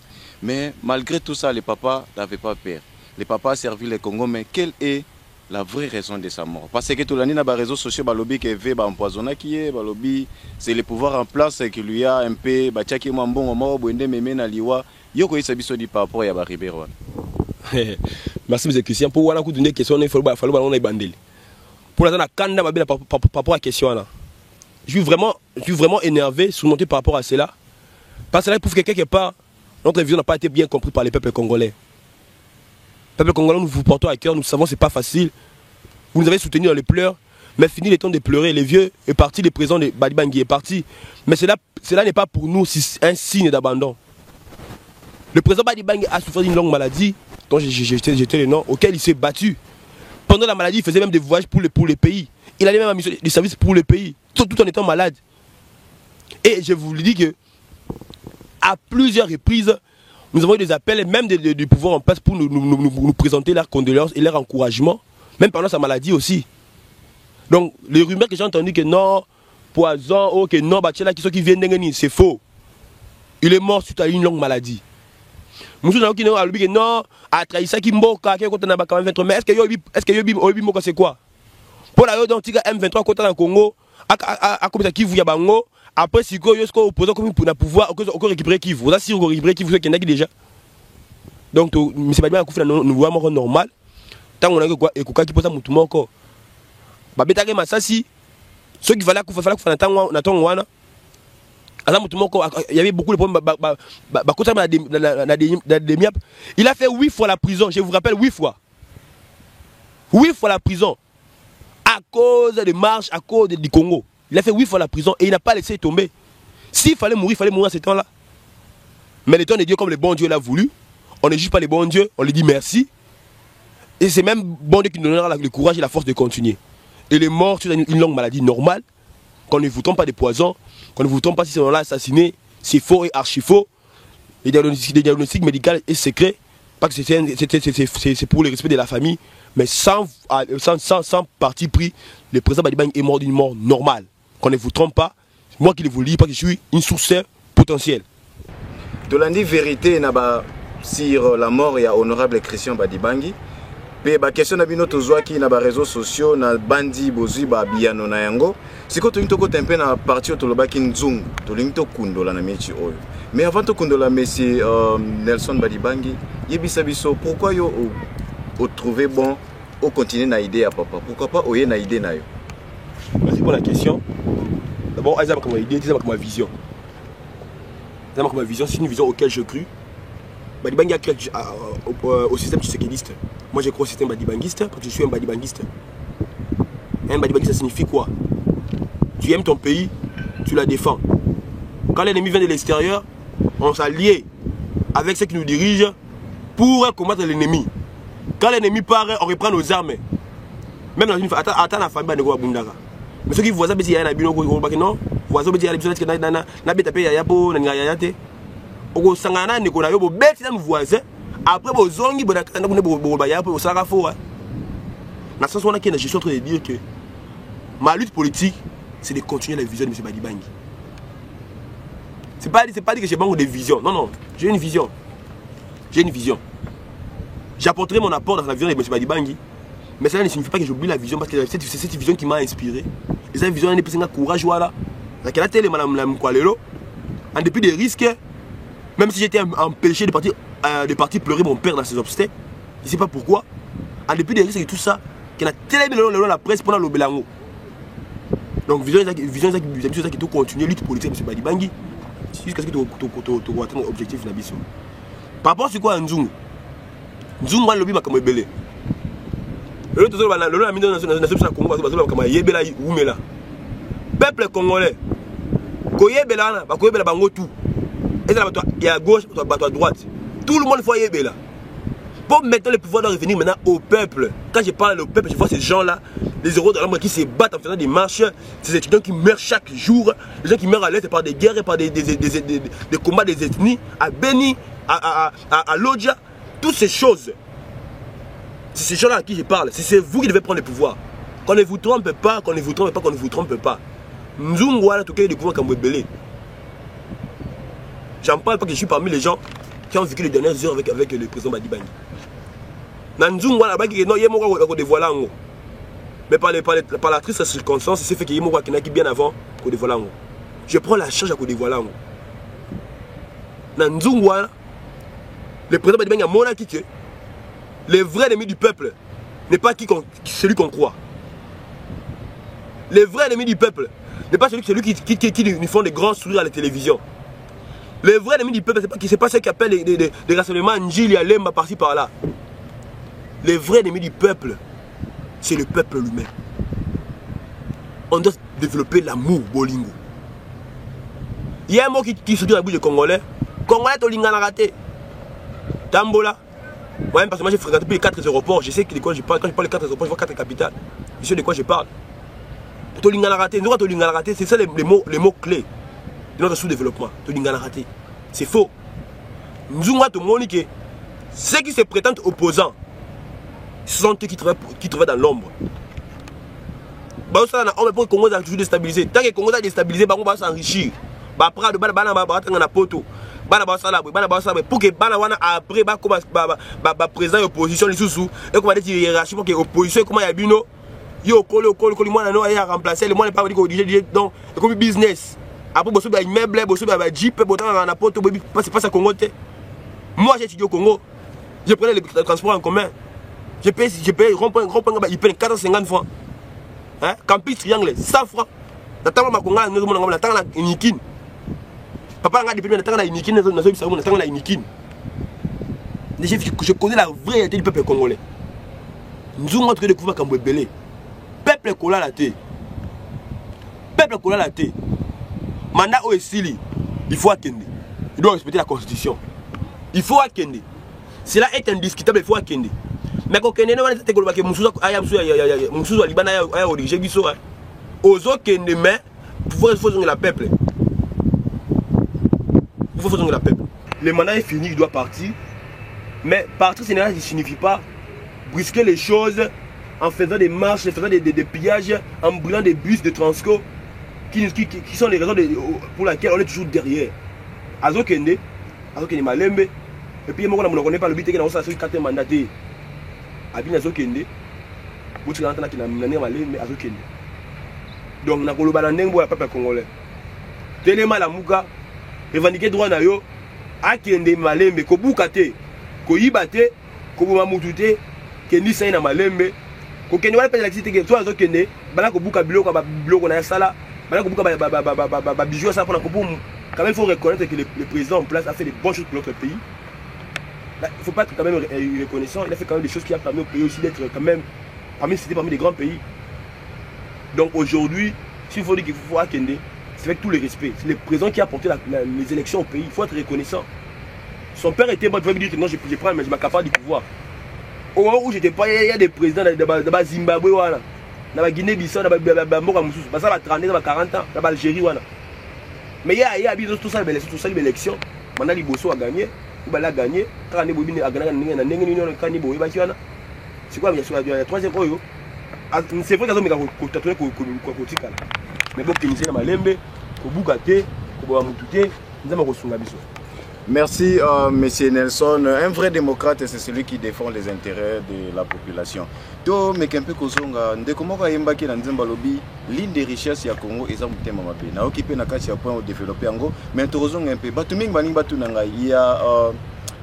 Mais malgré tout ça, les papas n'avaient pas peur. Les papas a servi le Congo, mais quelle est la vraie raison de sa mort? Parce que tout le monde a des réseaux sociaux, balobi qui veut empoisonner qui est, balobi c'est le pouvoir en place qui lui a un peu bachaki mambongo mort bwende meme na liwa yoko isabiso di par rapport ya ba Ribeiro. Merci monsieur Christian pour wana ku donner question il faut on bandeli. Pour la kanda mabela par rapport à question là. Je suis vraiment énervé, surmonté par rapport à cela. Parce que là prouve que quelque part notre vision n'a pas été bien comprise par les peuples congolais. Peuple congolais, nous vous portons à cœur, nous savons que ce n'est pas facile. Vous nous avez soutenus dans les pleurs. Mais fini le temps de pleurer, les vieux est parti, le président de Badi Bangui est parti. Mais cela n'est pas pour nous un signe d'abandon. Le président Badi Bangui a souffert d'une longue maladie, dont j'ai jeté le nom, auquel il s'est battu. Pendant la maladie, il faisait même des voyages pour les pays. Il allait même à mission de service pour le pays, tout en étant malade. Et je vous le dis que, à plusieurs reprises, nous avons eu des appels, même du pouvoir en place, pour nous présenter leurs condoléances et leur encouragement, même pendant sa maladie aussi. Donc, les rumeurs que j'ai entendues que non, poison, oh, que non, Bachela, qui viennent d'Engeni, c'est faux. Il est mort suite à une longue maladie. Nous avons dit que non, à Traïsa qui mboka, qui est contre M23, mais est-ce que Yobi Moka c'est quoi? Pour la donc M23 contre le Congo, à comme ça Kivu Yabango, après si vous êtes opposant comme pour pouvoir encore récupérer Kivu. Vous avez si vous récupérez Kivu, c'est qu'il y en a qui déjà. Donc, M. Badibanga Koufi, nous voyons normal. Tant qu'on a et Kouka qui pose un mouton encore. Babetake Masasi, ceux qui fallait qu'on il y avait beaucoup de problèmes. Il a fait 8 fois la prison, je vous rappelle 8 fois. 8 fois la prison. À cause des marches, à cause du Congo. Il a fait 8 fois la prison et il n'a pas laissé tomber. S'il fallait mourir à ce temps-là. Mais le temps de Dieu, comme le bon Dieu l'a voulu, on ne juge pas les bons dieux, on lui dit merci. Et c'est même bon Dieu qui nous donnera le courage et la force de continuer. Il est mort sur une longue maladie normale. Qu'on ne vous trompe pas de poison, qu'on ne vous trompe pas si on l'a assassiné, c'est faux et archi faux. Les diagnostics médicaux est secret, pas que c'est pour le respect de la famille, mais sans parti pris, le président Badi Bangui est mort d'une mort normale. Qu'on ne vous trompe pas, moi qui vous le dis, pas que je suis une source potentielle. Tolandi vérité sur la mort et honorable Christian Badi Bangui. Pe ba question na bino tozwaki na ba réseaux sociaux na bandi bozui ba biano na yango siko to ko tempe na parti tolobaki nzungu tolingi to kundola na mechi oyo mais avant to kundola monsieur Nelson Badi Bangui yebisa biso pourquoi yo au trouver bon au continuer na idée à papa pourquoi pas oye na idée na yo. Merci pour la question. D'abord Aïza comme idée, c'est comme vision. C'est comme vision, c'est une vision auquel je crus. Badi Bangui a créé au système tshisekidiste. Moi je crois au système badibanguiste parce que je suis un badibanguiste. Un badibanguiste ça signifie quoi? Tu aimes ton pays, tu la défends. Quand l'ennemi vient de l'extérieur, on s'allie avec ceux qui nous dirigent pour combattre l'ennemi. Quand l'ennemi part, on reprend nos armes. Même dans une famille, attends la famille de Bundara. Mais ceux qui voient ça, il y a un abino qui non, voient ça, il y a un abino qui n'a pas tapé ya po, n'a rien yaté. Au Sangana, Nicolas Yobo, bête dans voisin. Après, vos zongi, je suis en train de dire que ma lutte politique, c'est de continuer la vision de M. Badi Bangui. C'est pas dire que j'ai manque de vision. Non, non, j'ai une vision. J'ai une vision. J'apporterai mon apport dans la vision de M. Badi Bangui. Mais cela ne signifie pas que j'oublie la vision parce que c'est cette vision qui m'a inspiré. Et cette vision, elle est plus courage. En dépit des risques, même si j'étais empêché de partir pleurer mon père dans ses obstacles, je ne sais pas pourquoi, en dépit des risques et tout ça, qu'il a tellement le long de la presse pendant le Belango. Donc, vision qui doit continuer, lutte politique de M. Badi Bangui, jusqu'à ce que tu atteignes ton objectif. Par rapport à ce quoi, Nzungu, Nzungu, moi, le lobby m'a comme belé. Le peuple congolais, il y a à gauche, il y a à droite. Tout le monde faut y aller là. Pour maintenant le pouvoir doit revenir maintenant au peuple. Quand je parle au peuple, je vois ces gens-là, les héros de l'ombre qui se battent en faisant des marches, ces étudiants qui meurent chaque jour, les gens qui meurent à l'est par des guerres, par des combats des ethnies, à Beni, à Lodja, toutes ces choses. C'est ces gens-là à qui je parle. C'est vous qui devez prendre le pouvoir. Qu'on ne vous trompe pas, qu'on ne vous trompe pas, qu'on ne vous trompe pas. Nzungu en tout cas du pouvoir comme Webele. J'en parle parce que je suis parmi les gens qui ont vécu les dernières heures avec le président Badi Bangui. Nzungu en qui non, il y a mon dévoiler. Mais par la triste circonstance, c'est fait qu'il y a mon qui bien avant qu'on dévoile. Je prends la charge à qu'on dévoile. Nzungu le président Badi Bangui a mon qui que le vrai ennemi du peuple n'est pas celui qu'on croit. Le vrai ennemi du peuple n'est pas celui qui nous font des grands sourires à la télévision. Le vrai ennemi du peuple, c'est pas ceux qui appellent des rassemblements Njili, Alemba, par-ci par-là. Le vrai ennemi du peuple, c'est le peuple lui-même. on doit développer l'amour, bolingo. Il y a un mot qui se dit dans la bouche des Congolais. Congolais, tu l'as raté. Tambola. Moi-même, parce que moi j'ai fréquenté plus les 4 aéroports. Je sais de quoi je parle. Quand je parle des 4 aéroports, je vois 4 capitales. Je sais de quoi je parle. Tu l'as raté. Nous, tu l'as raté, c'est ça les mots clés de notre sous-développement. Tu l'as raté. C'est faux. Nous avons moniqué. Ceux qui se prétendent opposants, ce sont eux qui travaillent dans l'ombre. Pour le Congo a toujours déstabilisé. Tant que le Congo a déstabilisé, on va s'enrichir. Après, pour que après président de l'opposition, les sous et comment dire hiérarchie pour que l'opposition comment il y a bino yo kolo moi non a remplacé le moi n'est pas dit que donc comme business après bosso ba immeuble bosso ba jeep botan na poto c'est pas ça Congo. Moi j'ai étudié au Congo, je prenais les transports en commun, je paye rond-point il paye 450 francs, hein, campus triangle 100 francs. Natanga makonga nous on natanga inikin papa nga depuis natanga inikin na so natanga inikin. Je connais la vraie réalité du peuple congolais. Nous avons découvert Kambo Belé. Peuple kola la té. Peuple kola la té. Mandat Oesili, il faut attendre. Il doit respecter la constitution. Il faut attendre. Cela est indiscutable, il faut attendre. Mais quand on a dit que Moussou Libana a origé biso. Ozo kende mais il faut la peuple. Il faut la peuple. Le mandat est fini, il doit partir. Mais partir sénégal ne signifie pas brusquer les choses en faisant des marches, en faisant des pillages, en brûlant des bus de Transco qui sont les raisons pour lesquelles on est toujours derrière. Azo Kende Malembe, et puis moi on ne connaît pas le but que dans ce 4 mandaté. Abin Azo Kende, vous tu entends qu'il a mené Malembe Azo Kende. Donc na koloba na ndenge ya peuple congolais. Telema la muka, revendiquer droit na yo, akende Malembe ko bukate. Ko yibate ko boma mutute ke ni sai na Malembe ko kende wala pesa l'activité ke toi zo kende bala ko buka biloko ba biloko na sala bala ko buka ba bijou ça pour na ko quand même il faut reconnaître que le président en place a fait des bonnes choses pour notre pays. Là, il faut pas être quand même reconnaissant, il a fait quand même des choses qui a permis au pays aussi d'être quand même parmi les grands pays. Donc aujourd'hui, s'il faut dire qu'il faut Kende, c'est avec tout le respect, c'est le président qui a porté les élections au pays, il faut être reconnaissant. Son père était bon, il pouvait me dire que non, je prends, mais je m'accapare du pouvoir. Au moment où j'étais pas, il y a des présidents de Zimbabwe, dans la Guinée-Bissau, dans la Mboka Moussous, ça va 30 ans, 40 ans, dans l'Algérie. Mais il y a tout ça, l'élection. Maintenant, les Bosso a gagné, il a gagné, quand on a gagné, c'est quoi, il y a la troisième fois. C'est vrai qu'il y a des gens mais bon, il y a des gens qui Merci, Monsieur Nelson. Un vrai démocrate, c'est celui qui défend les intérêts de la population. To mekempe kozonga ndekomoko yemba ki na nzemba lobi l'île des richesses ya Congo eza mutema mabe. Na occupé na kati ya point au développer yango, mais to kozonga un peu. Batu mingi baningi batu nanga. Il y a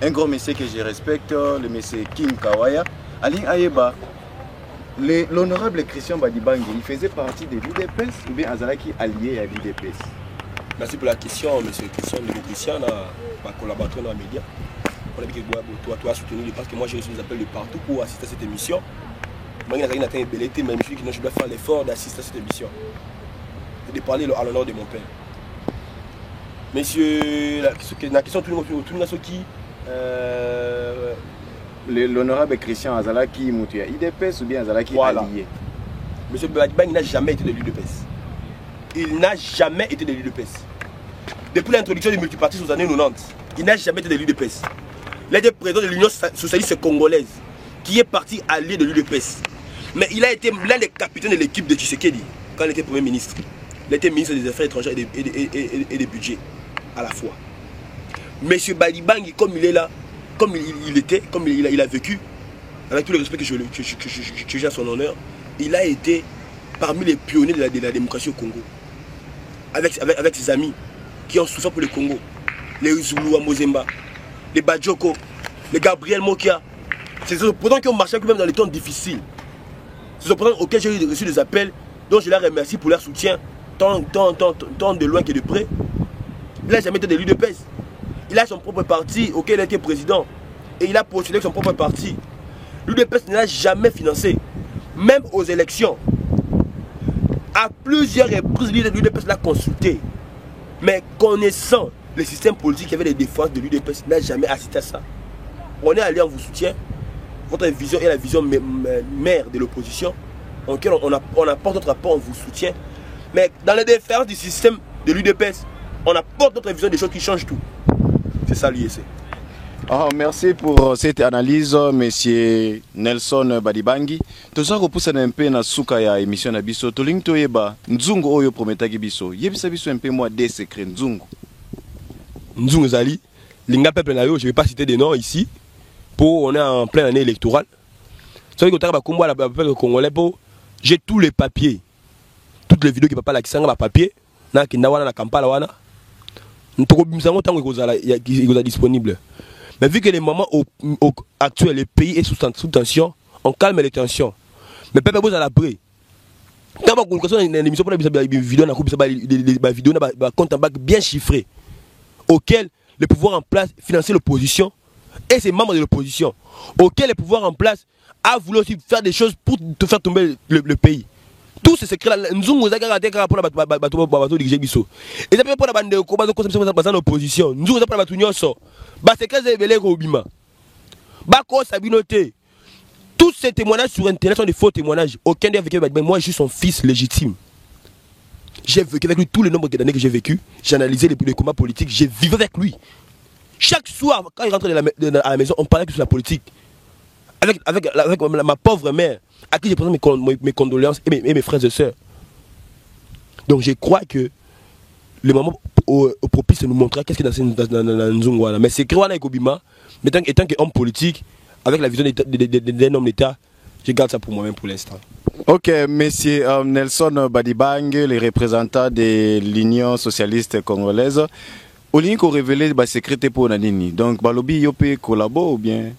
un grand monsieur que je respecte, le monsieur Kim Kawaya. Aline Ayeba, l'honorable Christian Badibangi, il faisait partie de l'UDPS ou bien Azalaki allié à l'UDPS? Merci pour la question, monsieur Christian, ma collaborateur dans les médias. On a dit que toi soutenir parce que moi j'ai reçu des appels de partout pour assister à cette émission. Moi je n'ai pas belleté, mais je me suis dit que je dois faire l'effort d'assister à cette émission et de parler à l'honneur de mon père. Monsieur, la question tout le monde qui l'honorable Christian Azalaki Moutia, IDPS ou bien Azalaki allié? Monsieur Badibang n'a jamais été de l'UDPS. Il n'a jamais été de l'UDPS. Depuis l'introduction du multipartisme aux années 90, il n'a jamais été de l'UDPS. Il a été président de l'Union socialiste congolaise, qui est parti allié de l'UDPS. Mais il a été l'un des capitaines de l'équipe de Tshisekedi, quand il était Premier ministre. Il était ministre des Affaires étrangères et des budgets, à la fois. Monsieur Badibangi, comme il est là, comme il a vécu, avec tout le respect que j'ai à son honneur, il a été parmi les pionniers de la démocratie au Congo. Avec ses amis qui ont souffert pour le Congo. Les Zulu à Mozemba, les Badjoko, les Gabriel Mokia. C'est ces opposants qui ont marché même dans les temps difficiles. Ces opposants auxquels j'ai reçu des appels, dont je les remercie pour leur soutien, tant de loin que de près. Il n'a jamais été de l'UDPS. Il a son propre parti auquel il a été président. Et il a postulé son propre parti. L'UDPS ne l'a jamais financé. Même aux élections. À plusieurs reprises, l'UDPS l'a consulté. Mais connaissant le système politique qui avait les défenses de l'UDPS, n'a jamais assisté à ça. On est allé, on vous soutient. Votre vision est la vision mère de l'opposition. On apporte notre rapport, on vous soutient. Mais dans les défenses du système de l'UDPS, on apporte notre vision des choses qui changent tout. C'est ça l'IEC. Merci pour cette analyse, monsieur Nelson Badibangi. Toza kopusa na mpe na suka ya émission na biso. Tolingi toyeba nzungu oyo prometaki biso. Yebisa biso mpe moi des secrets nzungu. Nzungu Zali, Linga Peuple Nayo, je ne vais pas citer des noms ici. On est en pleine année électorale. C'est vrai que le Congolais, j'ai tous les papiers. Toutes les vidéos qui ne peuvent pas la papier. Na Kindawana, na Kampala, wana. Nous sommes disponibles. Mais vu que les moments actuels, le pays est sous tension, on calme les tensions. Mais peuple vous à l'abri. Quand on a une émission pour la vidéo, on a un compte en banque bien chiffré, auquel le pouvoir en place finançait l'opposition et ses membres de l'opposition, auquel le pouvoir en place a voulu aussi faire des choses pour te faire tomber le pays. Tous ces secrets-là, nous avons raté pour la diriger Bisso. Et ça peut pour la bande de combat de l'opposition. Nous avons pas la so. C'est que c'est belé Robima. Bako Sabinoté. Tous ces témoignages sur Internet sont des faux témoignages. Aucun n'a vécu avec moi, je suis son fils légitime. J'ai vécu avec lui tous les nombres d'années que j'ai vécu. J'ai analysé les combats politiques. J'ai vécu avec lui. Chaque soir, quand il rentrait à la maison, on parlait que sur la politique. Avec ma pauvre mère, à qui j'ai présenté mes condoléances et mes frères et sœurs. Donc je crois que le moment propice nous montrera qu'est-ce qu'il y a dans Nzungwana. Mais c'est Krewana et Kobima, mais étant qu'homme politique, avec la vision d'un homme d'État, je garde ça pour moi-même pour l'instant. Ok, monsieur Nelson Badibang, le représentant de l'Union socialiste congolaise, au lieu qu'on révèle les secrets pour Nanini, donc Balobi Yopé collabore ou bien?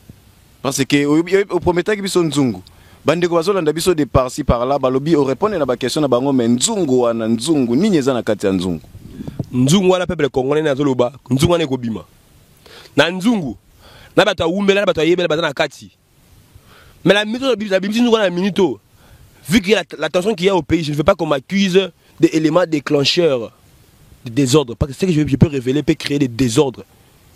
Parce que au premier temps, il y a Nzungu. Bande ko bazolanda biso de par-ci par-là, Balobi au répondre à la question na bango mais Nzungu wana Nzungu nini eza na kati ya Nzungu. Nzungu wana peuple congolais na zoloba, Nzungu wana ekobima. Na Nzungu, na bata umbela na bata yebela bata na kati. Mais la minute la Nzungu wana minute. Vu qu'il y a la tension qu'il y a au pays, je ne veux pas qu'on m'accuse d'éléments déclencheurs de désordre parce que c'est que je peux révéler peut créer des désordres.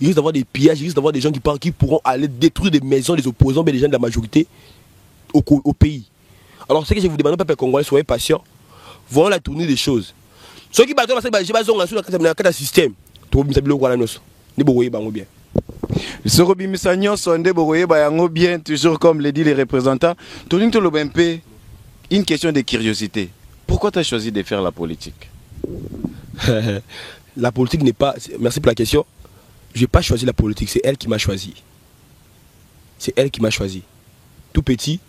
Il risque d'avoir des pillages, il risque d'avoir des gens qui pourront aller détruire des maisons des opposants, mais des gens de la majorité au pays. Alors, ce que je vous demande, peuple congolais, soyez patients. Voyons la tournure des choses. Ceux qui battent, c'est un système. Bien, toujours comme le dit les représentants. Une question de curiosité. Pourquoi tu as choisi de faire la politique? La politique n'est pas... Merci pour la question. Je n'ai pas choisi la politique, c'est elle qui m'a choisi. C'est elle qui m'a choisi. Tout petit,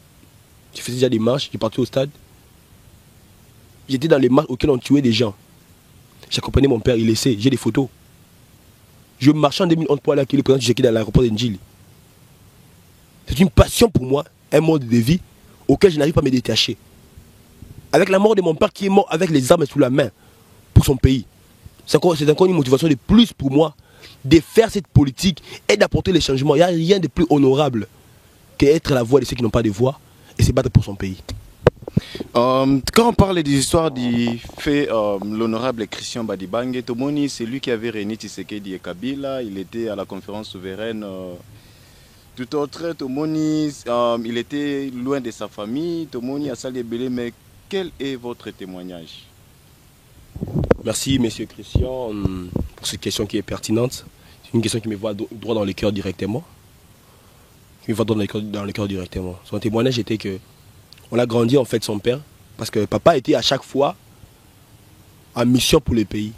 je faisais déjà des marches, j'ai parti au stade. J'étais dans les marches auxquelles on tuait des gens. J'accompagnais mon père, il laissait, j'ai des photos. Je marchais en 2011 pour aller accueillir le président Tshisekedi dans l'aéroport d'Ndjili. C'est une passion pour moi, un mode de vie auquel je n'arrive pas à me détacher. Avec la mort de mon père qui est mort avec les armes sous la main pour son pays. C'est encore une motivation de plus pour moi de faire cette politique et d'apporter les changements. Il n'y a rien de plus honorable qu'être la voix de ceux qui n'ont pas de voix et se battre pour son pays. Quand on parle des histoires du fait l'honorable Christian Badibange, Tomoni, c'est lui qui avait réuni Tshisekedi et Kabila, il était à la conférence souveraine. Tout autre, Tomoni, il était loin de sa famille, Tomoni a salé belé, mais quel est votre témoignage? Merci, monsieur Christian, pour cette question qui est pertinente. C'est une question qui me voit droit dans le cœur directement. Qui me voit droit dans le cœur directement. Son témoignage était que on a grandi en fait son père, parce que papa était à chaque fois en mission pour le pays.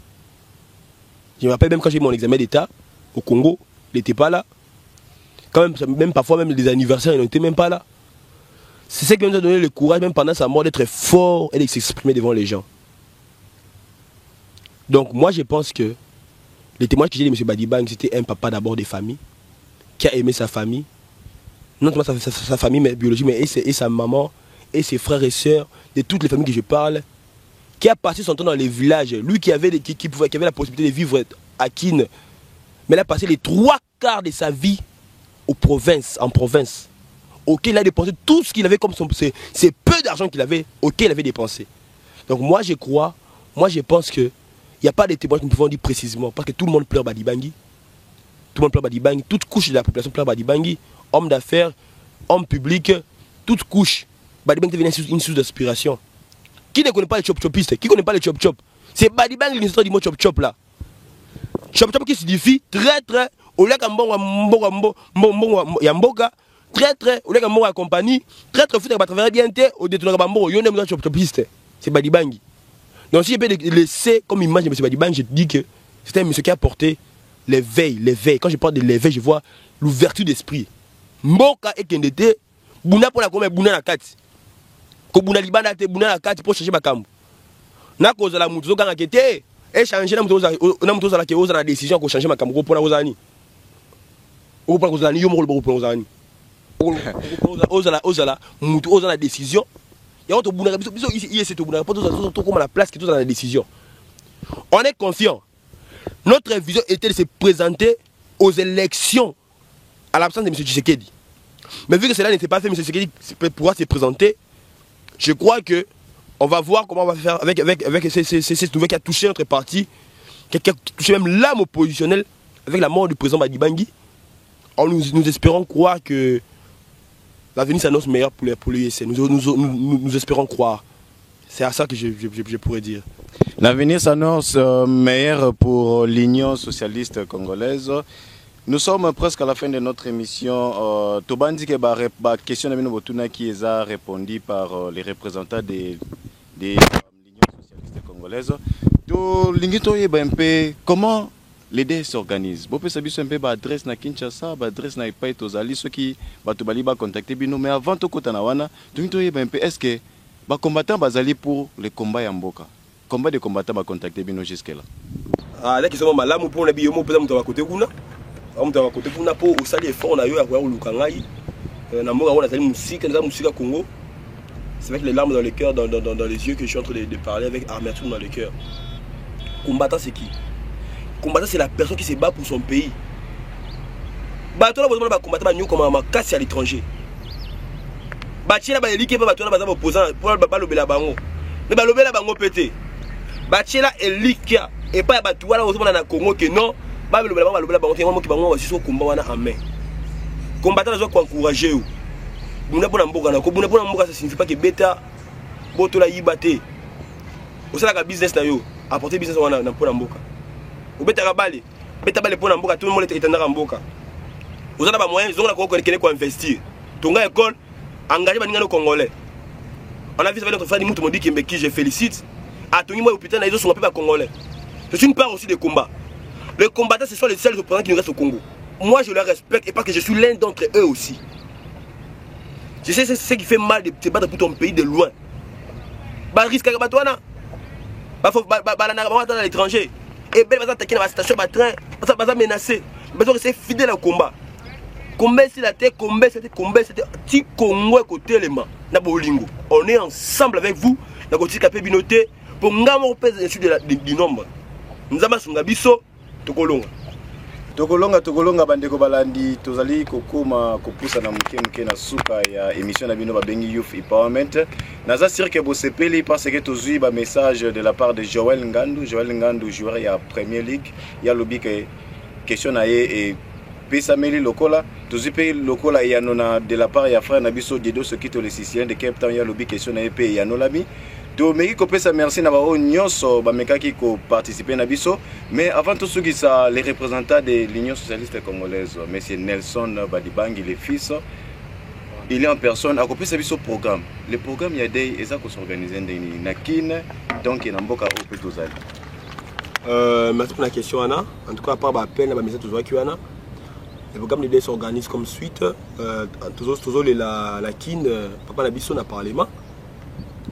Je me rappelle même quand j'ai eu mon examen d'État au Congo, il n'était pas là. Quand même parfois même les anniversaires, il n'était même pas là. C'est ce qui nous a donné le courage, même pendant sa mort, d'être fort et de s'exprimer devant les gens. Donc moi je pense que les témoignages que j'ai de M. Badibang, c'était un papa d'abord des familles, qui a aimé sa famille, non seulement sa famille mais biologique, mais et sa maman, et ses frères et sœurs, de toutes les familles que je parle, qui a passé son temps dans les villages, lui qui avait la possibilité de vivre à Kin, mais il a passé les 3/4 de sa vie en province, auquel il a dépensé tout ce qu'il avait comme ses peu d'argent qu'il avait, auquel il avait dépensé. Donc moi je crois, moi je pense que il n'y a pas de témoignages que nous pouvons dire précisément, parce que tout le monde pleure Badi Bangui. Tout le monde pleure Badi Bangui, toute couche de la population pleure Badi Bangui, homme d'affaires, homme public, toute couche. Badi Bangui devient une source d'inspiration. Qui ne connaît pas les chop-chopistes? Qui ne connaît pas les chop-chop? C'est Badi Bangui l'histoire du mot chop-chop là. Chop-chop qui signifie traître, au lieu qu'un bon yamboka, traître, au lieu qu'un bon compagnie, traître foutre à travers bien au détour de Bambo, yon aime chop-chopiste. C'est Badi Bangui. Donc si je peux laisser comme image de M. Badi Bangui, je dis que c'est un monsieur qui a apporté l'éveil. Quand je parle de l'éveil, je vois l'ouverture d'esprit. Mboka et Kendete, Bouna pour la comète, Bouna la carte. Ko Bouna Libana, Bouna la carte pour chercher ma cambo. Na cause la moutou, quand on a échangé la décision pour changer ma cambo pour la Rosani. Pour la Rosani, yo mo pour la Rosani. Ozala, moutou, ozala la décision. Il y a autre Bouna, il est Bouna, pas tout comme la place qui est dans la décision. On est confiant. Notre vision était de se présenter aux élections à l'absence de M. Tshisekedi. Mais vu que cela n'était pas fait, M. Tshisekedi pourra se présenter. Je crois que on va voir comment on va faire avec cette nouvelle qui a touché notre parti, qui a touché même l'âme oppositionnelle avec la mort du président Badi Bangui. Nous espérons croire que l'avenir s'annonce meilleur pour l'USC. Nous espérons croire. C'est à ça que je pourrais dire. L'avenir s'annonce meilleur pour l'Union socialiste congolaise. Nous sommes presque à la fin de notre émission. Tobandi que la question qui a répondu par les représentants de l'Union socialiste congolaise. Comment les deux s'organisent? Vous pouvez savoir un peu l'adresse na Kinshasa, l'adresse na Ipai Tozali, ceux qui va contacter Bino. Mais avant tout est-ce que les combattants bazali pour les combats Yamboka? Combien de combattants va contacter Bino jusque-là? Ah, là qui sont malades, pour les billets, peut-être que côté Kuna. On va côté Kuna pour au sali effort, on a eu à voir Lukangai. Namora, on a tellement musique, à Congo. C'est avec les larmes dans le cœur, dans les yeux que je suis en train de parler avec amertume dans le cœur. Combattant, c'est qui? Combattant, c'est la personne qui se bat pour son pays. Bateau là, vous combattant, nous comme un casse à l'étranger. Bachi là, il y a bateau là, opposant pour le la bango. Mais le la bango pété. Bachi là, il y a et pas bateau là, vous avez Congo que non. Le la bango, qui bango aussi au combat en main. Combattant, les autres encourager. Vous n'avez pas de ça signifie pas que bêta, boto la yibate. Vous savez que business là yo, apporter business on a pour l'amboka. Vous bêta rabale, bêta bale pour l'amboka, tout le monde est en amboka. Vous avez pas moyen, ils ont la Congo qui est investir. Tonga école, engagé les Congolais. On a vu avec notre frère Moutou dit qui je félicite. À Tongi moi putain ils sont un peu Congolais. C'est une part aussi des combats. Les combattants ce sont les seuls opposants qui nous restent au Congo. Moi je les respecte et pas que je suis l'un d'entre eux aussi. Je sais ce qui fait mal de te battre pour ton pays de loin. Bah risque à batouana. Bah faut à l'étranger. Et belle va attaquer la station de train, va menacer. Bah faut rester fidèle au combat. Combat c'est la terre, combat c'était petit Congo côté les mains. Na bolingo. On est ensemble avec vous. Na côté capé binoté pour ngamo pèse dessus du nombre. Nous avons son gabiso tokolonga. Tokolonga bandeko balandi tozali kokoma kopusa na muke na suka ya émission na bino babengi Youth Empowerment. Naza sûr que vous sepeli parce que tozui ba message de la part de Joël Ngandou, joueur ya Premier League, ya lobi que question na ye et pesameli lokola, tozui pe lokola ya nona de la part ya frère Nabiso Dido ce qui to le Sicilien de Cape Town ya lobi question na ye pe ya nolami. Meki kopesa merci na bao nyonso bamekaki ko participer na biso mais avant tout ce qui ça les représentants de l'Union socialiste congolaise monsieur Nelson Badi Bangui le fils il est en personne à kopesa biso programme le programme ya day eza ko s'organiser ndeni na kin donc na mboka au petozali merci pour la question Anna en tout cas par ba peine ba message toujours qui Anna le programme de day s'organise comme suite toujours la kin papa na biso na parlement.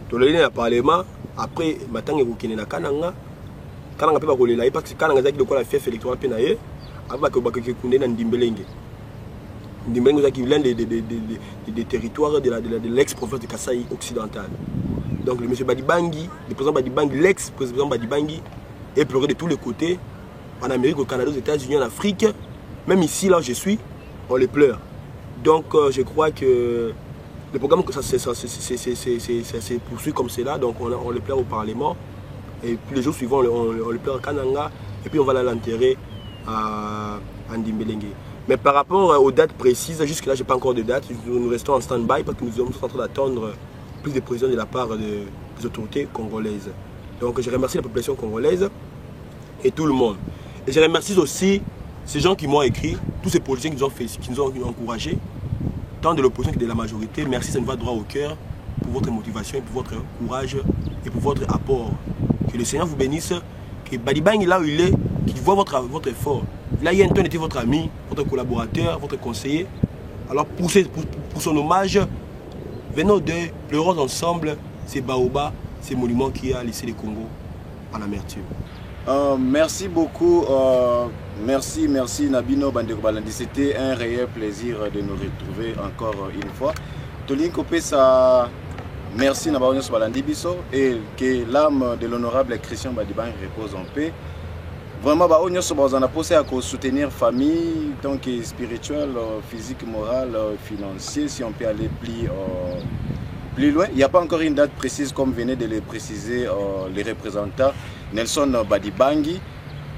Tout le monde a parlement après matin et vous na kananga kananga pe ba kolela parce que kananga zaki de quoi la fief électorale pe na ye aba ko ba ke kunde na ndimbelenge zaki l'un des territoires de l'ex-province de Kasaï occidental. Donc le monsieur Badi Bangui, le président Badi Bangui, l'ex-président Badi Bangui est pleuré de tous les côtés en Amérique, au Canada, aux États-Unis, en Afrique, même ici là où je suis, on les pleure. Donc je crois que Le programme, ça s'est poursuivi comme cela, donc on le plaire au Parlement. Et puis les jours suivants, on le plaire à Kananga. Et puis on va l'enterrer à Ndimbelenge. Mais par rapport aux dates précises, jusque-là, je n'ai pas encore de date. Nous restons en stand-by parce que nous sommes en train d'attendre plus de précisions de la part des autorités congolaises. Donc je remercie la population congolaise et tout le monde. Et je remercie aussi ces gens qui m'ont écrit, tous ces politiciens qui nous ont encouragés, tant de l'opposition que de la majorité. Merci, ça nous va droit au cœur pour votre motivation et pour votre courage et pour votre apport. Que le Seigneur vous bénisse, que Badibang là où il est, qu'il voit votre effort. Là, il y a un temps, était votre ami, votre collaborateur, votre conseiller. Alors pour son hommage, venons de pleurons ensemble ces baobabs, ces monuments qui a laissé le Congo en amertume. Merci beaucoup, merci Nabino Bandeko Balandi. C'était un réel plaisir de nous retrouver encore une fois. Tolinko Pesa, merci Nabino Balandi Biso et que l'âme de l'honorable Christian Badibang repose en paix. Vraiment, on a posé à soutenir famille, donc spirituelle, physique, morale, financier, si on peut aller plus loin. Il n'y a pas encore une date précise comme venait de le préciser les représentants Nelson Badibangi.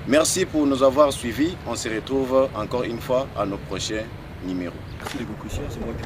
Merci pour nous avoir suivis. On se retrouve encore une fois à nos prochains numéros. Merci beaucoup, c'est moi qui